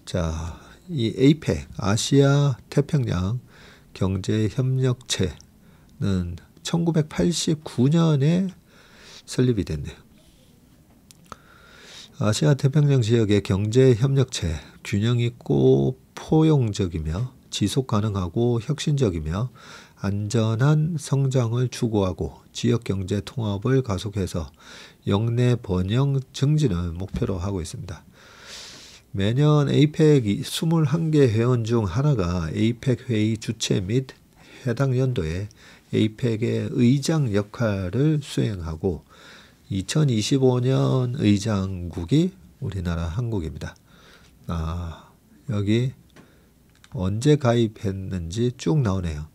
자, 이 에이펙 아시아 태평양 경제협력체는 1989년에 설립이 됐네요. 아시아 태평양 지역의 경제협력체, 균형 있고 포용적이며 지속 가능하고 혁신적이며 안전한 성장을 추구하고 지역 경제 통합을 가속해서 영내 번영 증진을 목표로 하고 있습니다. 매년 에이펙 21개 회원 중 하나가 에이펙 회의 주최 및 해당 연도에 에이펙의 의장 역할을 수행하고 2025년 의장국이 우리나라 한국입니다. 여기 언제 가입했는지 쭉 나오네요.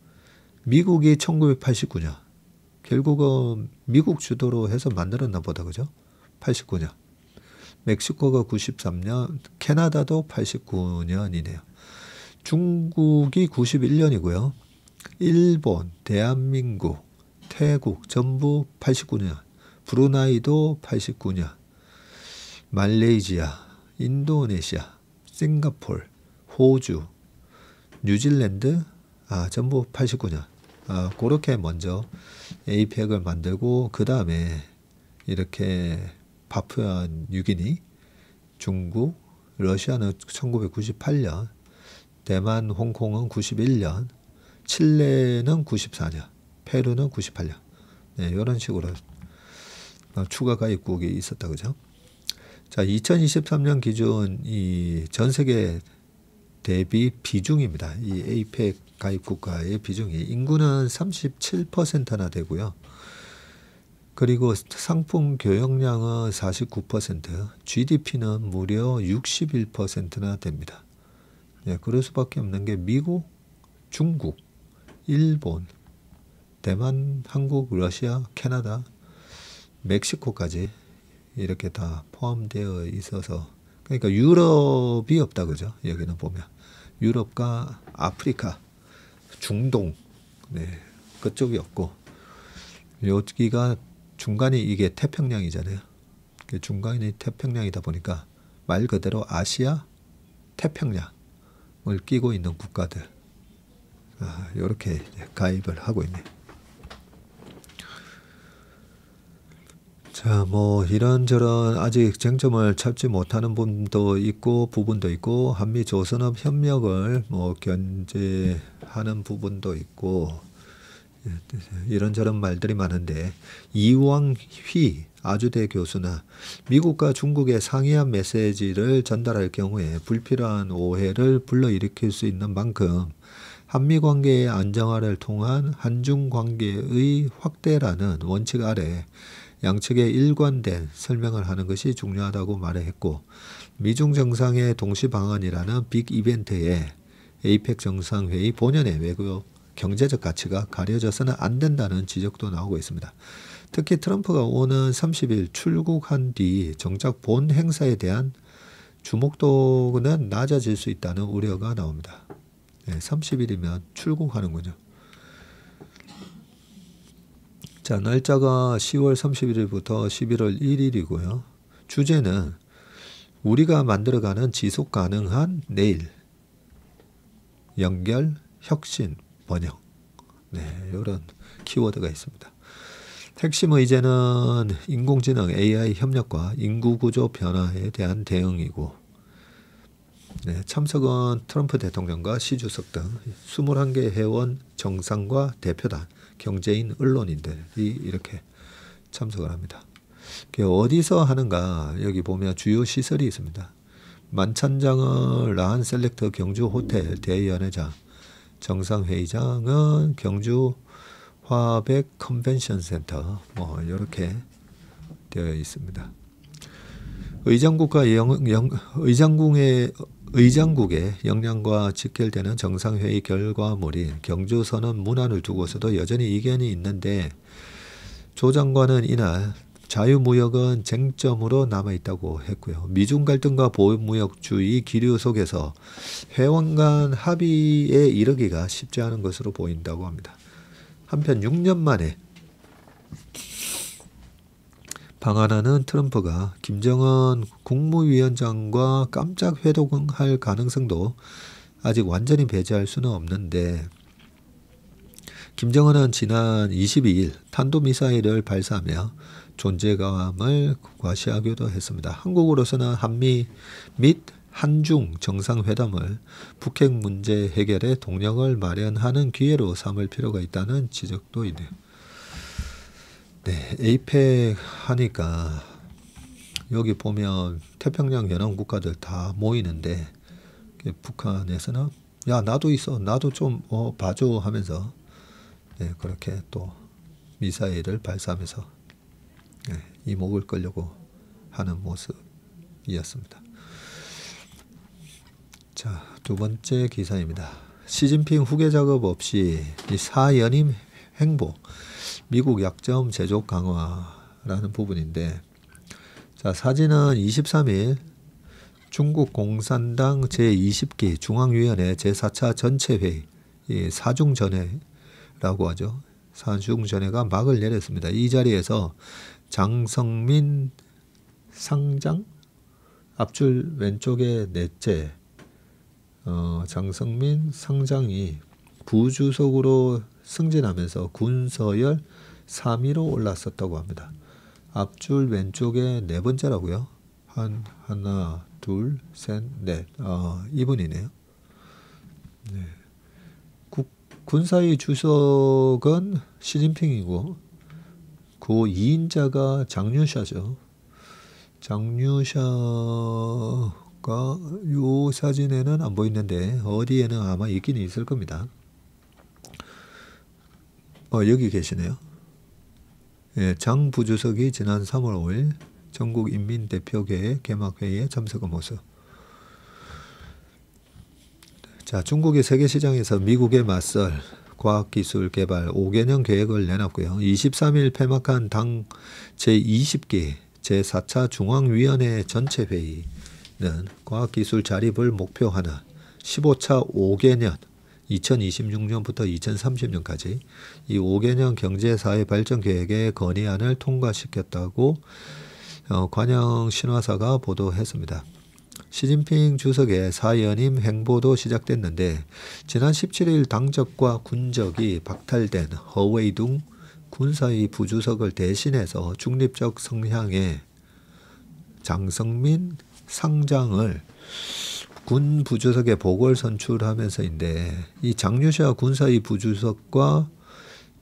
미국이 1989년. 결국은 미국 주도로 해서 만들었나 보다. 그죠? 89년. 멕시코가 93년, 캐나다도 89년이네요. 중국이 91년이고요. 일본, 대한민국, 태국 전부 89년. 브루나이도 89년. 말레이시아, 인도네시아, 싱가폴, 호주, 뉴질랜드 전부 89년. 그렇게 먼저 에이펙을 만들고 그 다음에 이렇게 파푸아 뉴기니, 중국, 러시아는 1998년, 대만, 홍콩은 91년, 칠레는 94년, 페루는 98년. 네, 이런 식으로 추가 가입국이 있었다. 그죠? 자, 2023년 기준 이 전 세계 대비 비중입니다. 이 에이펙 가입 국가의 비중이 인구는 37%나 되고요. 그리고 상품 교역량은 49%, GDP는 무려 61%나 됩니다. 네, 그럴 수밖에 없는 게 미국, 중국, 일본, 대만, 한국, 러시아, 캐나다, 멕시코까지 이렇게 다 포함되어 있어서, 그러니까 유럽이 없다. 그죠? 여기는 보면 유럽과 아프리카, 중동, 네, 그쪽이 없고, 여기가 중간이 이게 태평양이잖아요. 중간이 태평양이다 보니까 말 그대로 아시아 태평양을 끼고 있는 국가들, 이렇게 가입을 하고 있네요. 자, 뭐 이런저런 아직 쟁점을 찾지 못하는 부분도 있고 한미 조선업 협력을 뭐 견제하는 부분도 있고, 이런저런 말들이 많은데, 이왕휘 아주대 교수나 미국과 중국의 상이한 메시지를 전달할 경우에 불필요한 오해를 불러일으킬 수 있는 만큼 한미 관계의 안정화를 통한 한중 관계의 확대라는 원칙 아래 양측의 일관된 설명을 하는 것이 중요하다고 말했고, 미중 정상의 동시 방언이라는 빅 이벤트에 에이펙 정상회의 본연의 외교 경제적 가치가 가려져서는 안 된다는 지적도 나오고 있습니다. 특히 트럼프가 오는 30일 출국한 뒤 정작 본 행사에 대한 주목도는 낮아질 수 있다는 우려가 나옵니다. 네, 30일이면 출국하는군요. 자, 날짜가 10월 31일부터 11월 1일이고요. 주제는 우리가 만들어가는 지속 가능한 내일, 연결, 혁신, 번영. 네, 이런 키워드가 있습니다. 핵심 의제는 인공지능 AI 협력과 인구구조 변화에 대한 대응이고, 네, 참석은 트럼프 대통령과 시 주석 등 21개 회원 정상과 대표단, 경제인, 언론인들이 이렇게 참석을 합니다. 어디서 하는가? 여기 보면 주요 시설이 있습니다. 만찬장은 라한 셀렉터 경주 호텔 대연회장, 정상회의장은 경주 화백 컨벤션 센터, 뭐 이렇게 되어 있습니다. 의장국의 역량과 직결되는 정상회의 결과물인 경주선언 문안을 두고서도 여전히 이견이 있는데, 조 장관은 이날 자유무역은 쟁점으로 남아있다고 했고요. 미중 갈등과 보호무역주의 기류 속에서 회원 간 합의에 이르기가 쉽지 않은 것으로 보인다고 합니다. 한편 6년 만에 방한하는 트럼프가 김정은 국무위원장과 깜짝 회동할 가능성도 아직 완전히 배제할 수는 없는데, 김정은은 지난 22일 탄도미사일을 발사하며 존재감을 과시하기도 했습니다. 한국으로서는 한미 및 한중 정상회담을 북핵 문제 해결에 동력을 마련하는 기회로 삼을 필요가 있다는 지적도 있네요. 네, 에이펙 하니까 여기 보면 태평양 연안 국가들 다 모이는데 북한에서는 야 나도 있어 나도 좀 봐줘 하면서 그렇게 또 미사일을 발사하면서 이목을 끌려고 하는 모습이었습니다. 자, 두 번째 기사입니다. 시진핑 후계 작업 없이 이 4연임 행보, 미국 약점 제조 강화라는 부분인데, 자, 사진은 23일 중국 공산당 제20기 중앙위원회 제4차 전체회의, 사중전회라고 하죠. 사중전회가 막을 내렸습니다. 이 자리에서 장성민 상장? 앞줄 왼쪽에 넷째 장성민 상장이 부주석으로 승진하면서 군서열 3위로 올랐었다고 합니다. 앞줄 왼쪽에 네 번째라고요. 하나, 둘, 셋, 넷. 이분이네요. 네. 군사위 주석은 시진핑이고 그 2인자가 장류샤죠. 장류샤가 요 사진에는 안 보이는데 어디에는 아마 있긴 있을 겁니다. 여기 계시네요. 예, 장 부주석이 지난 3월 5일 전국인민대표회의 개막회의에 참석한 모습. 자, 중국이 세계시장에서 미국에 맞설 과학기술 개발 5개년 계획을 내놨고요. 23일 폐막한 당 제20기 제4차 중앙위원회 전체회의는 과학기술 자립을 목표하는 15차 5개년 2026년부터 2030년까지 이 5개년 경제사회 발전 계획의 건의안을 통과시켰다고 관영 신화사가 보도했습니다. 시진핑 주석의 4연임 행보도 시작됐는데 지난 17일 당적과 군적이 박탈된 허웨이둥 군사위 부주석을 대신해서 중립적 성향의 장성민 상장을 군 부주석에 보궐 선출하면서인데 이 장류샤 군사위 부주석과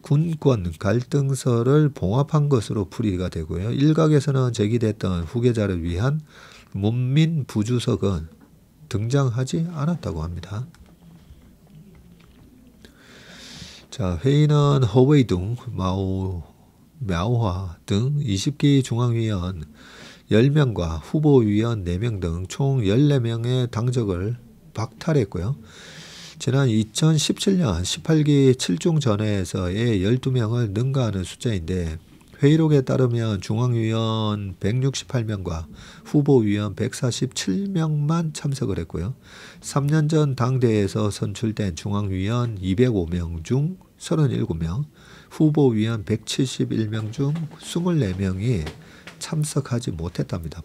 군권 갈등설을 봉합한 것으로 풀이가 되고요. 일각에서는 제기됐던 후계자를 위한 문민 부주석은 등장하지 않았다고 합니다. 자, 회의는 허웨이둥, 마오화 등 20기 중앙위원 10명과 후보위원 4명 등 총 14명의 당적을 박탈했고요. 지난 2017년 18기 7중 전회에서의 12명을 능가하는 숫자인데 회의록에 따르면 중앙위원 168명과 후보위원 147명만 참석을 했고요. 3년 전 당대회에서 선출된 중앙위원 205명 중 37명, 후보위원 171명 중 24명이 참석하지 못했답니다.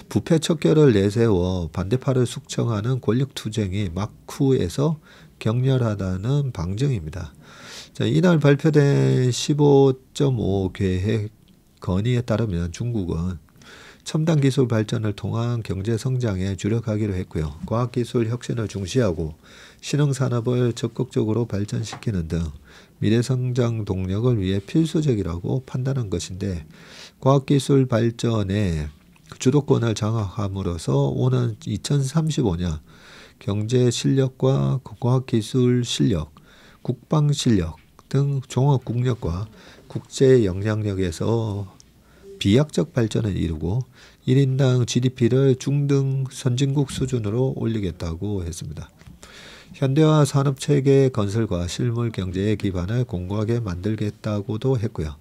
부패 척결을 내세워 반대파를 숙청하는 권력투쟁이 막후에서 격렬하다는 방증입니다. 자, 이날 발표된 15.5 계획 건의에 따르면 중국은 첨단 기술 발전을 통한 경제 성장에 주력하기로 했고요. 과학기술 혁신을 중시하고 신흥산업을 적극적으로 발전시키는 등 미래성장 동력을 위해 필수적이라고 판단한 것인데 과학기술 발전에 주도권을 장악함으로써 오는 2035년 경제 실력과 과학기술 실력, 국방 실력 등 종합 국력과 국제 영향력에서 비약적 발전을 이루고 1인당 GDP를 중등 선진국 수준으로 올리겠다고 했습니다. 현대화 산업체계 건설과 실물 경제의 기반을 공고하게 만들겠다고도 했고요.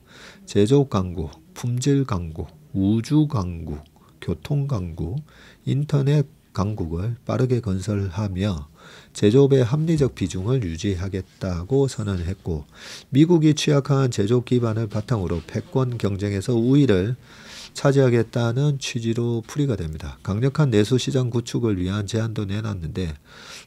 제조 강국, 품질 강국, 우주 강국, 교통 강국, 인터넷 강국을 빠르게 건설하며 제조업의 합리적 비중을 유지하겠다고 선언했고 미국이 취약한 제조업 기반을 바탕으로 패권 경쟁에서 우위를 차지하겠다는 취지로 풀이가 됩니다. 강력한 내수시장 구축을 위한 제안도 내놨는데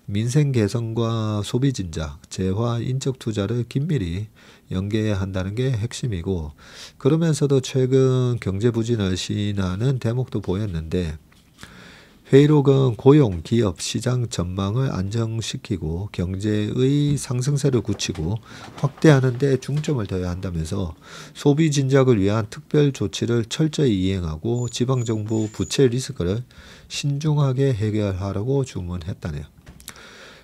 민생 개선과 소비 진작, 재화, 인적 투자를 긴밀히 연계해야 한다는 게 핵심이고 그러면서도 최근 경제 부진을 시인하는 대목도 보였는데 회의록은 고용, 기업, 시장 전망을 안정시키고 경제의 상승세를 굳히고 확대하는 데 중점을 둬야 한다면서 소비 진작을 위한 특별 조치를 철저히 이행하고 지방정부 부채 리스크를 신중하게 해결하라고 주문했다네요.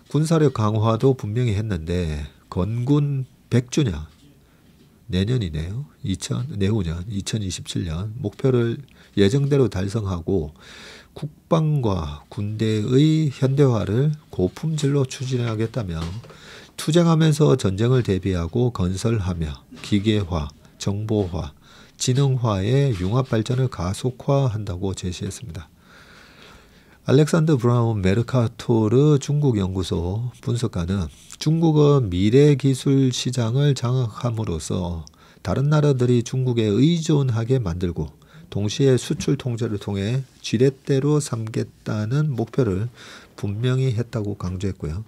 군사력 강화도 분명히 했는데 건군 100주년 내년이네요. 내후년 2027년 목표를 예정대로 달성하고 국방과 군대의 현대화를 고품질로 추진하겠다며 투쟁하면서 전쟁을 대비하고 건설하며 기계화, 정보화, 지능화의 융합 발전을 가속화한다고 제시했습니다. 알렉산더 브라운 메르카토르 중국 연구소 분석가는 중국은 미래 기술 시장을 장악함으로써 다른 나라들이 중국에 의존하게 만들고 동시에 수출 통제를 통해 지렛대로 삼겠다는 목표를 분명히 했다고 강조했고요.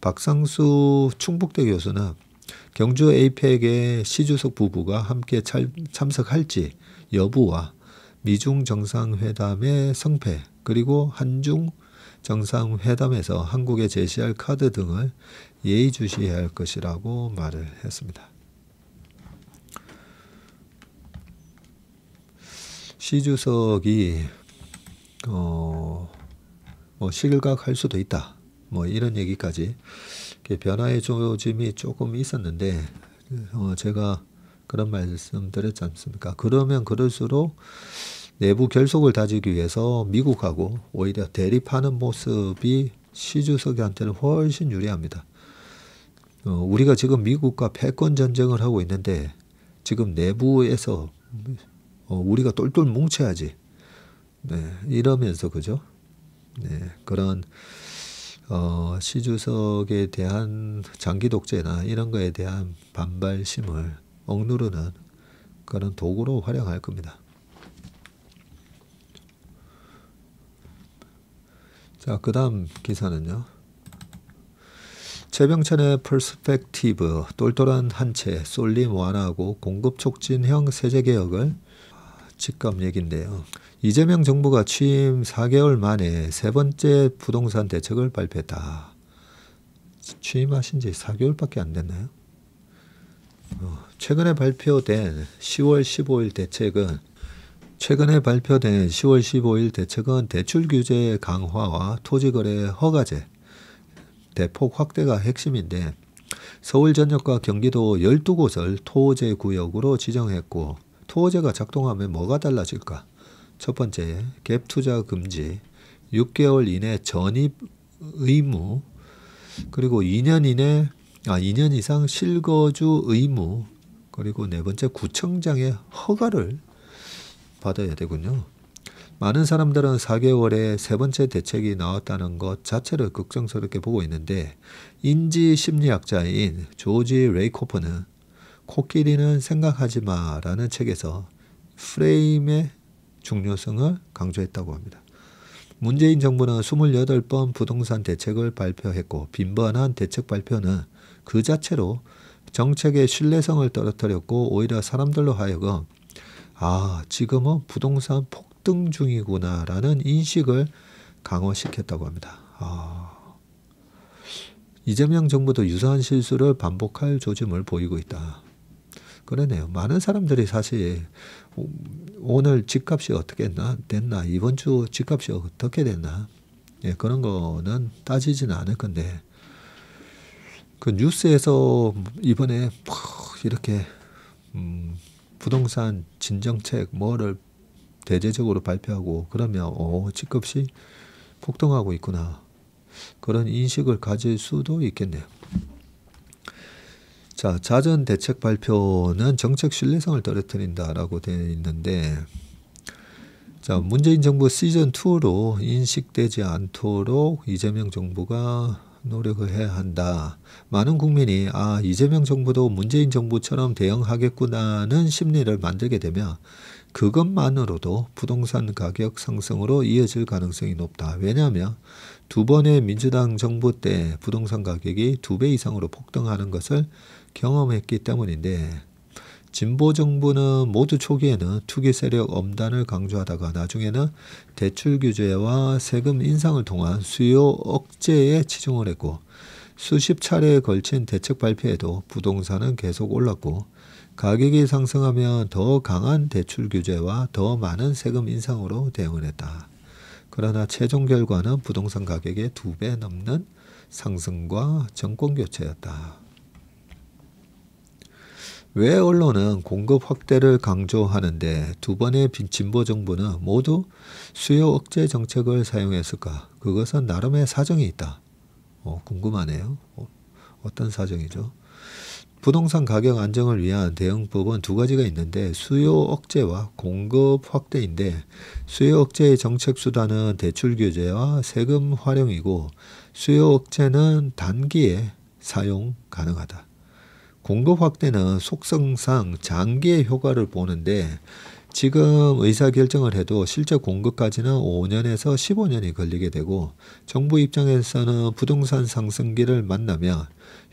박상수 충북대 교수는 경주 에이펙에 시 주석 부부가 함께 참석할지 여부와 미중 정상회담의 성패 그리고 한중 정상회담에서 한국에 제시할 카드 등을 예의주시해야 할 것이라고 말을 했습니다. 시 주석이 실각할 수도 있다. 이런 얘기까지 변화의 조짐이 조금 있었는데 제가 그런 말씀 드렸지 않습니까? 그러면 그럴수록 내부 결속을 다지기 위해서 미국하고 오히려 대립하는 모습이 시 주석한테는 훨씬 유리합니다. 우리가 지금 미국과 패권 전쟁을 하고 있는데 지금 내부에서 우리가 똘똘 뭉쳐야지. 네, 이러면서 그죠? 네, 그런 시 주석에 대한 장기 독재나 이런 거에 대한 반발심을 억누르는 그런 도구로 활용할 겁니다. 자, 그 다음 기사는요. 최병천의 퍼스펙티브, 똘똘한 한채, 쏠림 완화하고 공급 촉진형 세제개혁을 직감 얘기인데요. 이재명 정부가 취임 4개월 만에 세 번째 부동산 대책을 발표했다. 취임하신 지 4개월밖에 안 됐나요? 최근에 발표된 10월 15일 대책은 대출 규제 강화와 토지거래 허가제 대폭 확대가 핵심인데 서울 전역과 경기도 12곳을 토호제 구역으로 지정했고 토호제가 작동하면 뭐가 달라질까? 첫 번째, 갭 투자 금지, 6개월 이내 전입 의무, 그리고 2년 이상 실거주 의무, 그리고 네 번째 구청장의 허가를 받아야 되군요. 많은 사람들은 4개월에 세 번째 대책이 나왔다는 것 자체를 걱정스럽게 보고 있는데 인지심리학자인 조지 레이코프는 코끼리는 생각하지 마라는 책에서 프레임의 중요성을 강조했다고 합니다. 문재인 정부는 28번 부동산 대책을 발표했고 빈번한 대책 발표는 그 자체로 정책의 신뢰성을 떨어뜨렸고 오히려 사람들로 하여금 지금은 부동산 폭등 중이구나라는 인식을 강화시켰다고 합니다. 이재명 정부도 유사한 실수를 반복할 조짐을 보이고 있다. 그러네요. 많은 사람들이 사실 오늘 집값이 어떻게 됐나, 이번 주 집값이 어떻게 됐나, 그런 거는 따지지는 않을 건데 그 뉴스에서 이번에 이렇게 부동산 진정책 뭐를 대대적으로 발표하고 그러면 집값이 폭등하고 있구나, 그런 인식을 가질 수도 있겠네요. 자, 잦은 대책 발표는 정책 신뢰성을 떨어뜨린다라고 되어 있는데, 자, 문재인 정부 시즌2로 인식되지 않도록 이재명 정부가 노력을 해야 한다. 많은 국민이 이재명 정부도 문재인 정부처럼 대응하겠구나는 심리를 만들게 되면 그것만으로도 부동산 가격 상승으로 이어질 가능성이 높다. 왜냐하면 두 번의 민주당 정부 때 부동산 가격이 2배 이상으로 폭등하는 것을 경험했기 때문인데, 진보 정부는 모두 초기에는 투기 세력 엄단을 강조하다가 나중에는 대출 규제와 세금 인상을 통한 수요 억제에 치중을 했고 수십 차례에 걸친 대책 발표에도 부동산은 계속 올랐고 가격이 상승하면 더 강한 대출 규제와 더 많은 세금 인상으로 대응을 했다. 그러나 최종 결과는 부동산 가격의 2배 넘는 상승과 정권 교체였다. 왜 언론은 공급 확대를 강조하는데 두 번의 진보 정부는 모두 수요 억제 정책을 사용했을까? 그것은 나름의 사정이 있다. 궁금하네요. 어떤 사정이죠? 부동산 가격 안정을 위한 대응법은 두 가지가 있는데 수요 억제와 공급 확대인데 수요 억제의 정책 수단은 대출 규제와 세금 활용이고 수요 억제는 단기에 사용 가능하다. 공급 확대는 속성상 장기의 효과를 보는데 지금 의사결정을 해도 실제 공급까지는 5년에서 15년이 걸리게 되고 정부 입장에서는 부동산 상승기를 만나면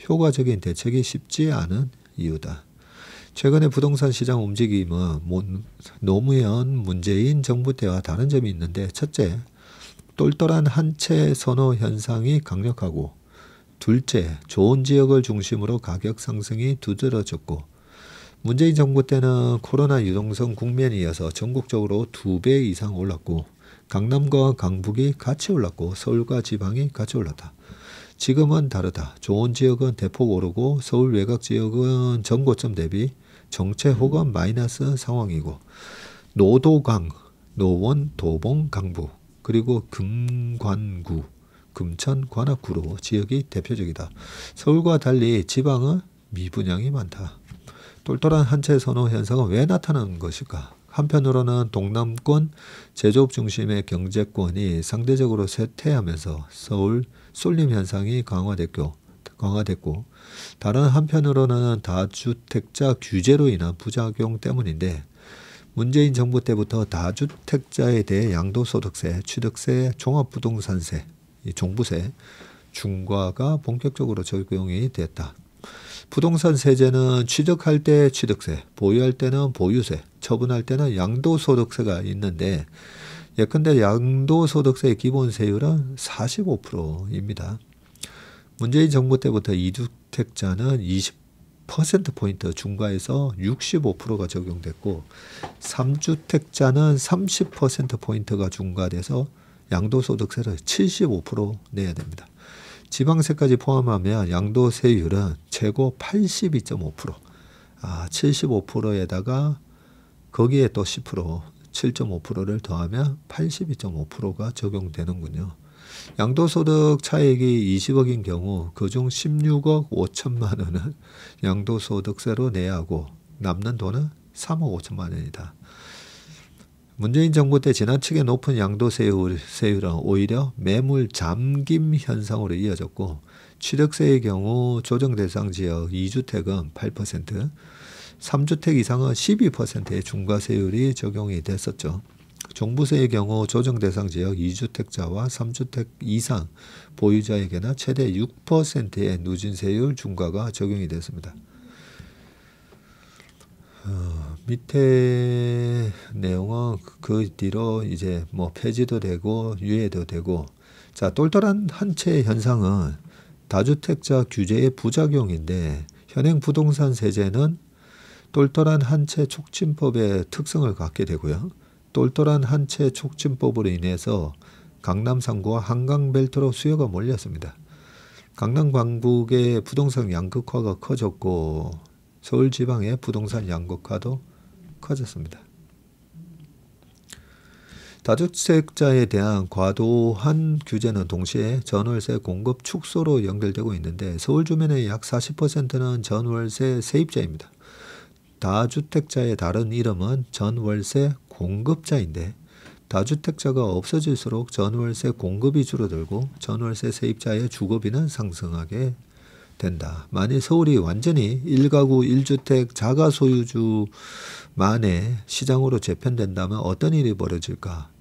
효과적인 대책이 쉽지 않은 이유다. 최근에 부동산 시장 움직임은 노무현 문재인 정부 때와 다른 점이 있는데 첫째, 똘똘한 한 채 선호 현상이 강력하고 둘째, 좋은 지역을 중심으로 가격 상승이 두드러졌고 문재인 정부 때는 코로나 유동성 국면이어서 전국적으로 2배 이상 올랐고 강남과 강북이 같이 올랐고 서울과 지방이 같이 올랐다. 지금은 다르다. 좋은 지역은 대폭 오르고 서울 외곽 지역은 전고점 대비 정체 혹은 마이너스 상황이고 노도강, 노원, 도봉, 강북 그리고 금관구 금천, 관악구로 지역이 대표적이다. 서울과 달리 지방은 미분양이 많다. 똘똘한 한 채 선호 현상은 왜 나타나는 것일까? 한편으로는 동남권 제조업 중심의 경제권이 상대적으로 쇠퇴하면서 서울 쏠림 현상이 강화됐고 다른 한편으로는 다주택자 규제로 인한 부작용 때문인데 문재인 정부 때부터 다주택자에 대해 양도소득세, 취득세, 종합부동산세 이 종부세 중과가 본격적으로 적용이 됐다. 부동산 세제는 취득할 때 취득세, 보유할 때는 보유세, 처분할 때는 양도소득세가 있는데 예컨대 양도소득세의 기본세율은 45%입니다. 문재인 정부 때부터 2주택자는 20%포인트 중과해서 65%가 적용됐고 3주택자는 30%포인트가 중과돼서 양도소득세를 75% 내야 됩니다. 지방세까지 포함하면 양도세율은 최고 82.5%. 75%에다가 거기에 또 10%, 7.5%를 더하면 82.5%가 적용되는군요. 양도소득 차액이 20억인 경우 그중 16억 5천만 원은 양도소득세로 내야 하고 남는 돈은 3억 5천만 원이다. 문재인 정부 때 지나치게 높은 양도세율은 오히려 매물 잠김 현상으로 이어졌고 취득세의 경우 조정 대상 지역 2주택은 8%, 3주택 이상은 12%의 중과세율이 적용이 됐었죠. 종부세의 경우 조정 대상 지역 2주택자와 3주택 이상 보유자에게는 최대 6%의 누진세율 중과가 적용이 됐습니다. 밑에 내용은 그 뒤로 이제 뭐 폐지도 되고 유예도 되고 자 똘똘한 한 채 현상은 다주택자 규제의 부작용인데 현행 부동산 세제는 똘똘한 한 채 촉진법의 특성을 갖게 되고요. 똘똘한 한 채 촉진법으로 인해서 강남 3구와 한강벨트로 수요가 몰렸습니다. 강남 강북의 부동산 양극화가 커졌고 서울 지방의 부동산 양극화도 커졌습니다. 다주택자에 대한 과도한 규제는 동시에 전월세 공급 축소로 연결되고 있는데 서울 주민의 약 40%는 전월세 세입자입니다. 다주택자의 다른 이름은 전월세 공급자인데 다주택자가 없어질수록 전월세 공급이 줄어들고 전월세 세입자의 주거비는 상승하게 된다. 만일 서울이 완전히 1가구 1주택 자가 소유주만의 시장으로 재편된다면 어떤 일이 벌어질까?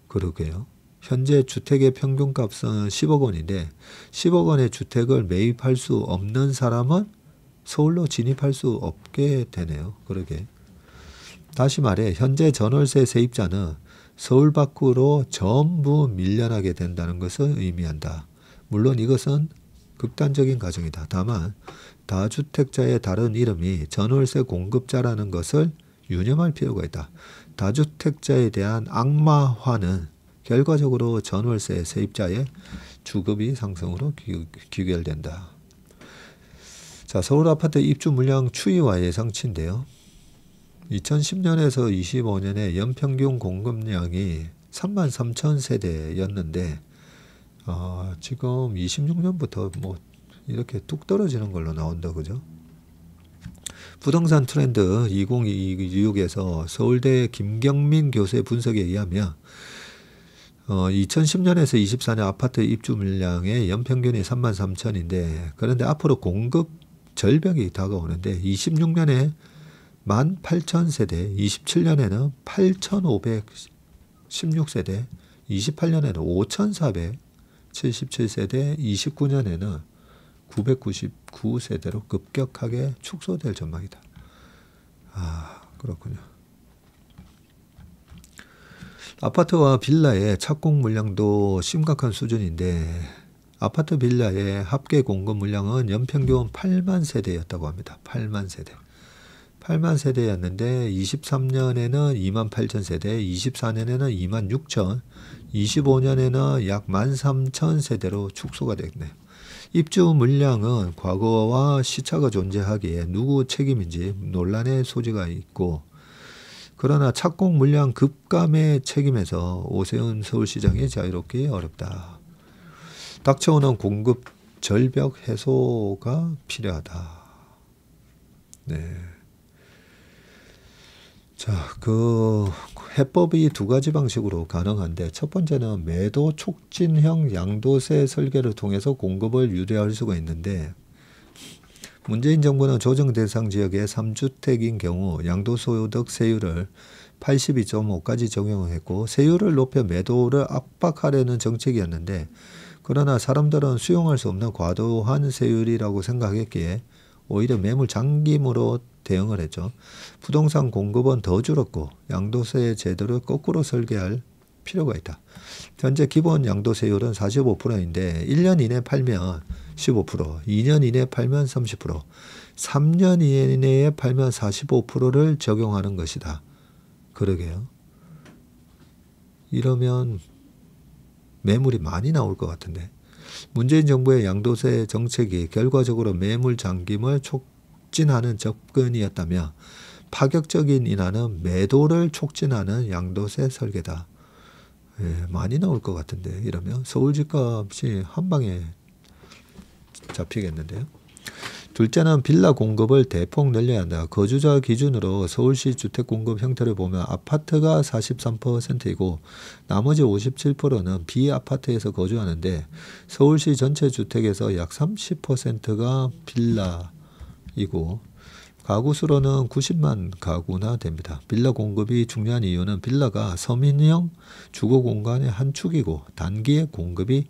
그러게요. 현재 주택의 평균값은 10억 원인데 10억 원의 주택을 매입할 수 없는 사람은 서울로 진입할 수 없게 되네요. 그러게. 다시 말해 현재 전월세 세입자는 서울 밖으로 전부 밀려나게 된다는 것을 의미한다. 물론 이것은 극단적인 가정이다. 다만 다주택자의 다른 이름이 전월세 공급자라는 것을 유념할 필요가 있다. 다주택자에 대한 악마화는 결과적으로 전월세 세입자의 주거비 상승으로 귀결된다. 자, 서울 아파트 입주 물량 추이와 예상치인데요. 2010년에서 25년에 연평균 공급량이 33,000세대였는데 지금 26년부터 뭐 이렇게 뚝 떨어지는 걸로 나온다, 그죠? 부동산 트렌드 2026에서 서울대 김경민 교수의 분석에 의하면 2010년에서 24년 아파트 입주 물량의 연평균이 33,000인데 그런데 앞으로 공급 절벽이 다가오는데 26년에 18,000세대, 27년에는 8,516세대, 28년에는 5,477세대, 29년에는 999세대로 급격하게 축소될 전망이다. 그렇군요. 아파트와 빌라의 착공 물량도 심각한 수준인데 아파트 빌라의 합계 공급 물량은 연평균 8만 세대였다고 합니다. 8만 세대. 8만 세대였는데 23년에는 2만 8천 세대, 24년에는 2만 6천, 25년에는 약 13,000 세대로 축소가 됐네요. 입주 물량은 과거와 시차가 존재하기에 누구 책임인지 논란의 소지가 있고 그러나 착공 물량 급감의 책임에서 오세훈 서울시장이 자유롭기 어렵다. 닥쳐오는 공급 절벽 해소가 필요하다. 네. 자, 그 해법이 두 가지 방식으로 가능한데 첫 번째는 매도 촉진형 양도세 설계를 통해서 공급을 유도할 수가 있는데 문재인 정부는 조정 대상 지역의 3주택인 경우 양도소득 세율을 82.5까지 적용했고 세율을 높여 매도를 압박하려는 정책이었는데 그러나 사람들은 수용할 수 없는 과도한 세율이라고 생각했기에 오히려 매물 잠김으로 대응을 했죠. 부동산 공급은 더 줄었고 양도세 제도를 거꾸로 설계할 필요가 있다. 현재 기본 양도세율은 45%인데 1년 이내 팔면 15%, 2년 이내 팔면 30%, 3년 이내에 팔면 45%를 적용하는 것이다. 그러게요. 이러면 매물이 많이 나올 것 같은데 문재인 정부의 양도세 정책이 결과적으로 매물 잠김을 촉진하는 접근이었다면 파격적인 인하는 매도를 촉진하는 양도세 설계다. 많이 나올 것 같은데 이러면 서울 집값이 한 방에 잡히겠는데요. 둘째는 빌라 공급을 대폭 늘려야 한다. 거주자 기준으로 서울시 주택 공급 형태를 보면 아파트가 43%이고 나머지 57%는 비아파트에서 거주하는데 서울시 전체 주택에서 약 30%가 빌라이고 가구 수로는 90만 가구나 됩니다. 빌라 공급이 중요한 이유는 빌라가 서민형 주거 공간의 한 축이고 단기에 공급이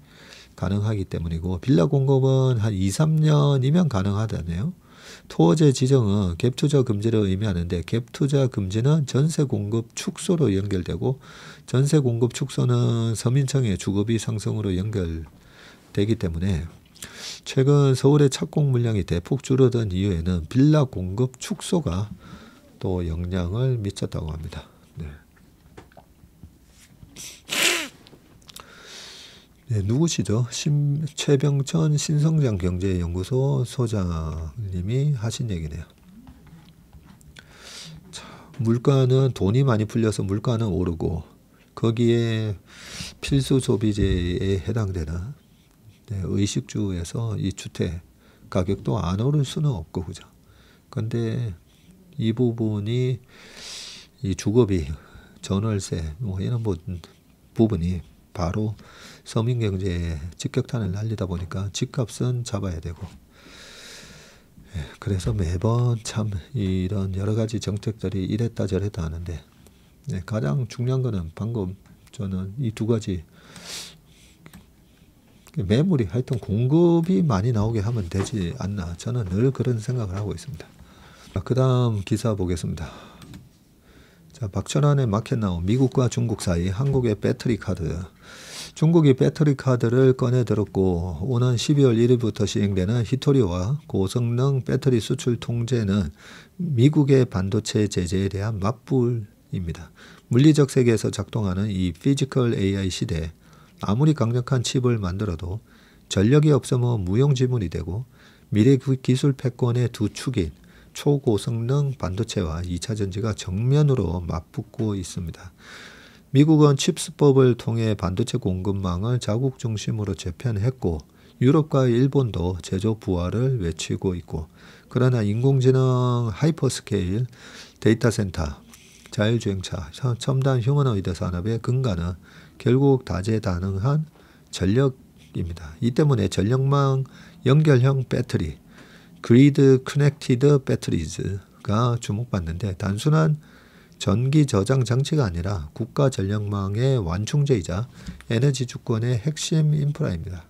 가능하기 때문이고 빌라 공급은 한 2, 3년이면 가능하다네요. 토어제 지정은 갭투자 금지를 의미하는데 갭투자 금지는 전세 공급 축소로 연결되고 전세 공급 축소는 서민층의 주거비 상승으로 연결되기 때문에 최근 서울의 착공 물량이 대폭 줄어든 이유에는 빌라 공급 축소가 또 영향을 미쳤다고 합니다. 네. 네, 누구시죠? 최병천 신성장경제연구소 소장님이 하신 얘기네요. 자, 물가는 돈이 많이 풀려서 물가는 오르고 거기에 필수 소비재에 해당되는 의식주에서 이 주택 가격도 안 오를 수는 없고 그죠. 근데 이 부분이 이 주거비, 전월세 뭐 이런 부분이 바로 서민 경제에 직격탄을 날리다 보니까 집값은 잡아야 되고 그래서 매번 참 이런 여러 가지 정책들이 이랬다 저랬다 하는데 가장 중요한 거는 방금 저는 이 두 가지 매물이 하여튼 공급이 많이 나오게 하면 되지 않나, 저는 늘 그런 생각을 하고 있습니다. 그 다음 기사 보겠습니다. 자, 박철환의 마켓나우, 미국과 중국 사이 한국의 배터리 카드. 중국이 배터리 카드를 꺼내들었고 오는 12월 1일부터 시행되는 히토리와 고성능 배터리 수출 통제는 미국의 반도체 제재에 대한 맞불입니다. 물리적 세계에서 작동하는 이 피지컬 AI 시대에 아무리 강력한 칩을 만들어도 전력이 없으면 무용지물이 되고 미래 기술 패권의 두 축인 초고성능 반도체와 2차 전지가 정면으로 맞붙고 있습니다. 미국은 칩스법을 통해 반도체 공급망을 자국 중심으로 재편했고 유럽과 일본도 제조 부활을 외치고 있고, 그러나 인공지능 하이퍼스케일 데이터 센터, 자율주행차, 첨단 휴머노이드 산업의 근간은 결국 다재다능한 전력입니다. 이 때문에 전력망 연결형 배터리, 그리드 커넥티드 배터리즈가 주목받는데 단순한 전기 저장 장치가 아니라 국가 전력망의 완충제이자 에너지 주권의 핵심 인프라입니다.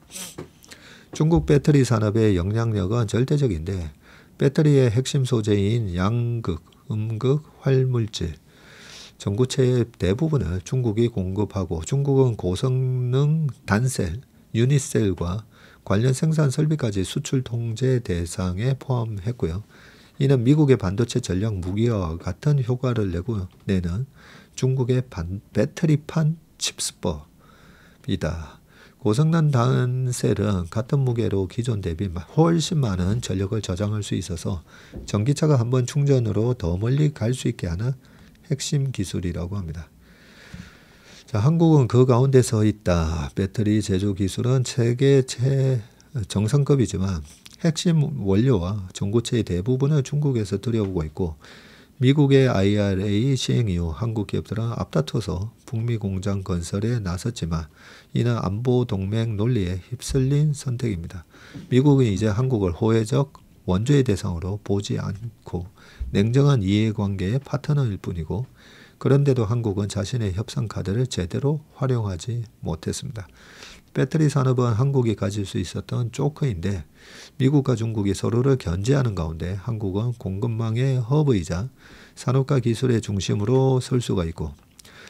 중국 배터리 산업의 영향력은 절대적인데 배터리의 핵심 소재인 양극, 음극, 활물질, 전구체의 대부분을 중국이 공급하고 중국은 고성능 단셀, 유닛셀과 관련 생산 설비까지 수출 통제 대상에 포함했고요. 이는 미국의 반도체 전략 무기화와 같은 효과를 내는 중국의 배터리판 칩스법이다. 고성능 단셀은 같은 무게로 기존 대비 훨씬 많은 전력을 저장할 수 있어서 전기차가 한번 충전으로 더 멀리 갈 수 있게 하는 핵심 기술이라고 합니다. 자, 한국은 그 가운데 서 있다. 배터리 제조 기술은 세계 정상급이지만 핵심 원료와 전구체의 대부분을 중국에서 들여오고 있고 미국의 IRA 시행 이후 한국 기업들은 앞다퉈서 북미 공장 건설에 나섰지만 이는 안보 동맹 논리에 휩쓸린 선택입니다. 미국은 이제 한국을 호혜적 원조의 대상으로 보지 않고 냉정한 이해관계의 파트너일 뿐이고, 그런데도 한국은 자신의 협상 카드를 제대로 활용하지 못했습니다. 배터리 산업은 한국이 가질 수 있었던 조커인데 미국과 중국이 서로를 견제하는 가운데 한국은 공급망의 허브이자 산업과 기술의 중심으로 설 수가 있고,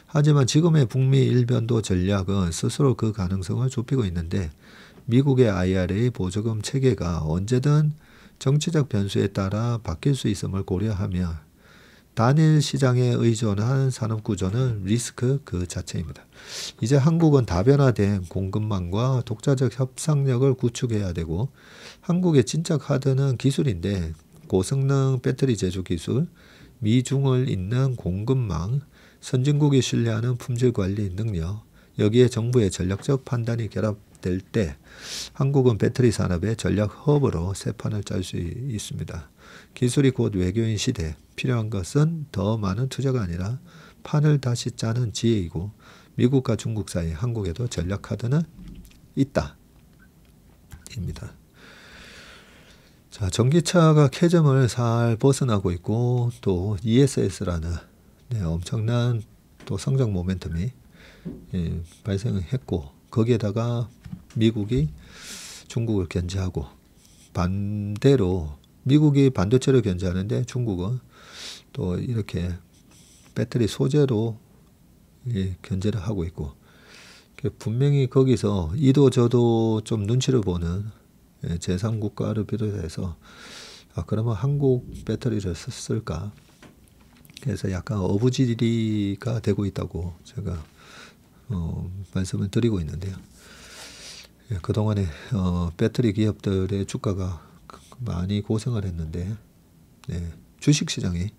하지만 지금의 북미 일변도 전략은 스스로 그 가능성을 좁히고 있는데 미국의 IRA 보조금 체계가 언제든 정치적 변수에 따라 바뀔 수 있음을 고려하며 단일 시장에 의존한 산업구조는 리스크 그 자체입니다. 이제 한국은 다변화된 공급망과 독자적 협상력을 구축해야 되고, 한국의 진짜 카드는 기술인데 고성능 배터리 제조 기술, 미중을 잇는 공급망, 선진국이 신뢰하는 품질관리 능력, 여기에 정부의 전략적 판단이 결합될 때 한국은 배터리 산업의 전략 허브로 새 판을 짤 수 있습니다. 기술이 곧 외교인 시대, 필요한 것은 더 많은 투자가 아니라 판을 다시 짜는 지혜이고 미국과 중국 사이 한국에도 전략 카드는 있다. 입니다. 자, 전기차가 캐점을 잘 벗어나고 있고 또 ESS라는 엄청난 또 성장 모멘텀이 발생했고 거기에다가 미국이 중국을 견제하고 반대로 미국이 반도체를 견제하는데 중국은 또 이렇게 배터리 소재로 견제를 하고 있고, 분명히 거기서 이도 저도 좀 눈치를 보는 제3국가를 비롯해서 그러면 한국 배터리를 쓸까? 그래서 약간 어부지리가 되고 있다고 제가 말씀을 드리고 있는데요. 그동안에 배터리 기업들의 주가가 많이 고생을 했는데 주식시장이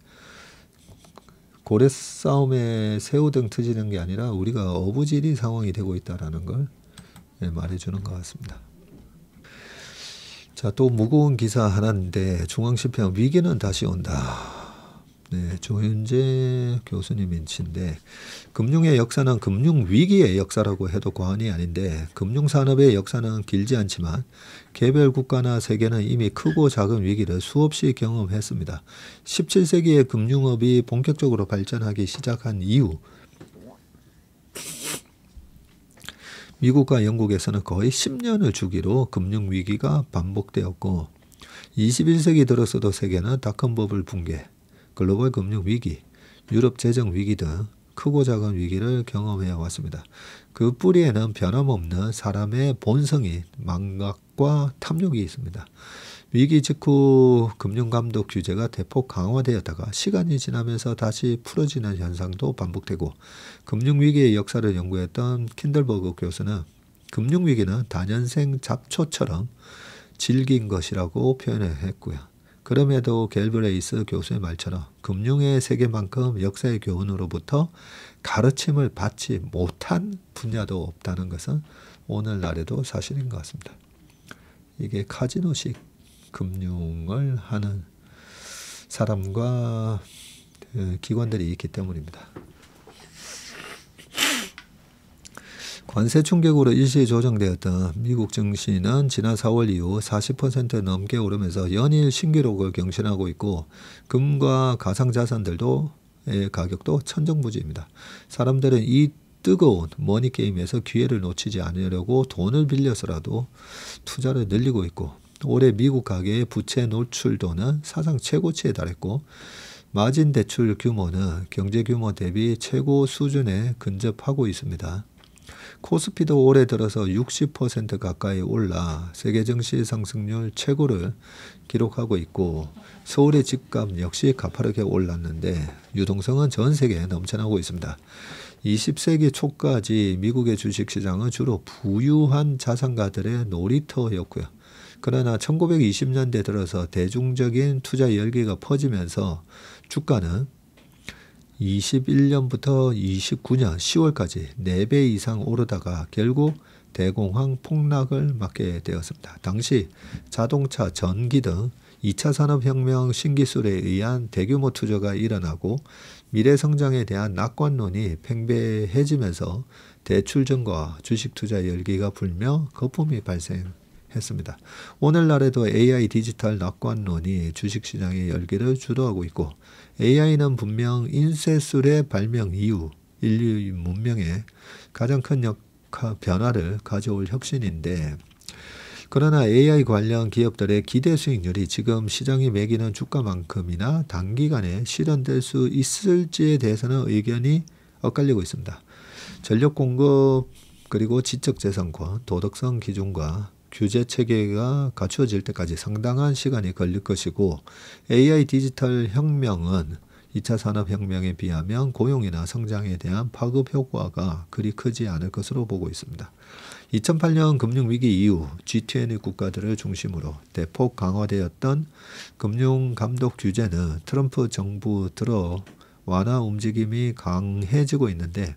고래 싸움에 새우등 트지는 게 아니라 우리가 어부지리 상황이 되고 있다는 걸 말해주는 것 같습니다. 자, 또 무거운 기사 하나인데 중앙시평 위기는 다시 온다. 조윤재 교수님 인치인데 금융의 역사는 금융위기의 역사라고 해도 과언이 아닌데 금융산업의 역사는 길지 않지만 개별 국가나 세계는 이미 크고 작은 위기를 수없이 경험했습니다. 17세기에 금융업이 본격적으로 발전하기 시작한 이후 미국과 영국에서는 거의 10년을 주기로 금융위기가 반복되었고 21세기 들어서도 세계는 닷컴 버블 붕괴, 글로벌 금융위기, 유럽 재정위기 등 크고 작은 위기를 경험해 왔습니다. 그 뿌리에는 변함없는 사람의 본성인 망각과 탐욕이 있습니다. 위기 직후 금융감독 규제가 대폭 강화되었다가 시간이 지나면서 다시 풀어지는 현상도 반복되고 금융위기의 역사를 연구했던 킨들버그 교수는 금융위기는 단연생 잡초처럼 질긴 것이라고 표현을 했고요. 그럼에도 갤브레이스 교수의 말처럼 금융의 세계만큼 역사의 교훈으로부터 가르침을 받지 못한 분야도 없다는 것은 오늘날에도 사실인 것 같습니다. 이게 카지노식 금융을 하는 사람과 기관들이 있기 때문입니다. 관세 충격으로 일시 조정되었던 미국 증시는 지난 4월 이후 40% 넘게 오르면서 연일 신기록을 경신하고 있고 금과 가상자산들도 가격도 천정부지입니다. 사람들은 이 뜨거운 머니게임에서 기회를 놓치지 않으려고 돈을 빌려서라도 투자를 늘리고 있고 올해 미국 가계의 부채 노출도는 사상 최고치에 달했고 마진 대출 규모는 경제 규모 대비 최고 수준에 근접하고 있습니다. 코스피도 올해 들어서 60% 가까이 올라 세계 증시 상승률 최고를 기록하고 있고 서울의 집값 역시 가파르게 올랐는데 유동성은 전 세계에 넘쳐나고 있습니다. 20세기 초까지 미국의 주식시장은 주로 부유한 자산가들의 놀이터였고요. 그러나 1920년대 들어서 대중적인 투자 열기가 퍼지면서 주가는 21년부터 29년 10월까지 4배 이상 오르다가 결국 대공황 폭락을 맞게 되었습니다. 당시 자동차, 전기 등 2차 산업혁명 신기술에 의한 대규모 투자가 일어나고 미래성장에 대한 낙관론이 팽배해지면서 대출증과 주식투자 열기가 불며 거품이 발생했습니다. 오늘날에도 AI 디지털 낙관론이 주식시장의 열기를 주도하고 있고 AI는 분명 인쇄술의 발명 이후 인류 문명에 가장 큰 변화를 가져올 혁신인데 그러나 AI 관련 기업들의 기대 수익률이 지금 시장이 매기는 주가만큼이나 단기간에 실현될 수 있을지에 대해서는 의견이 엇갈리고 있습니다. 전력 공급 그리고 지적재산권, 도덕성 기준과 규제 체계가 갖추어질 때까지 상당한 시간이 걸릴 것이고 AI 디지털 혁명은 2차 산업혁명에 비하면 고용이나 성장에 대한 파급 효과가 그리 크지 않을 것으로 보고 있습니다. 2008년 금융위기 이후 G20 국가들을 중심으로 대폭 강화되었던 금융감독 규제는 트럼프 정부 들어 완화 움직임이 강해지고 있는데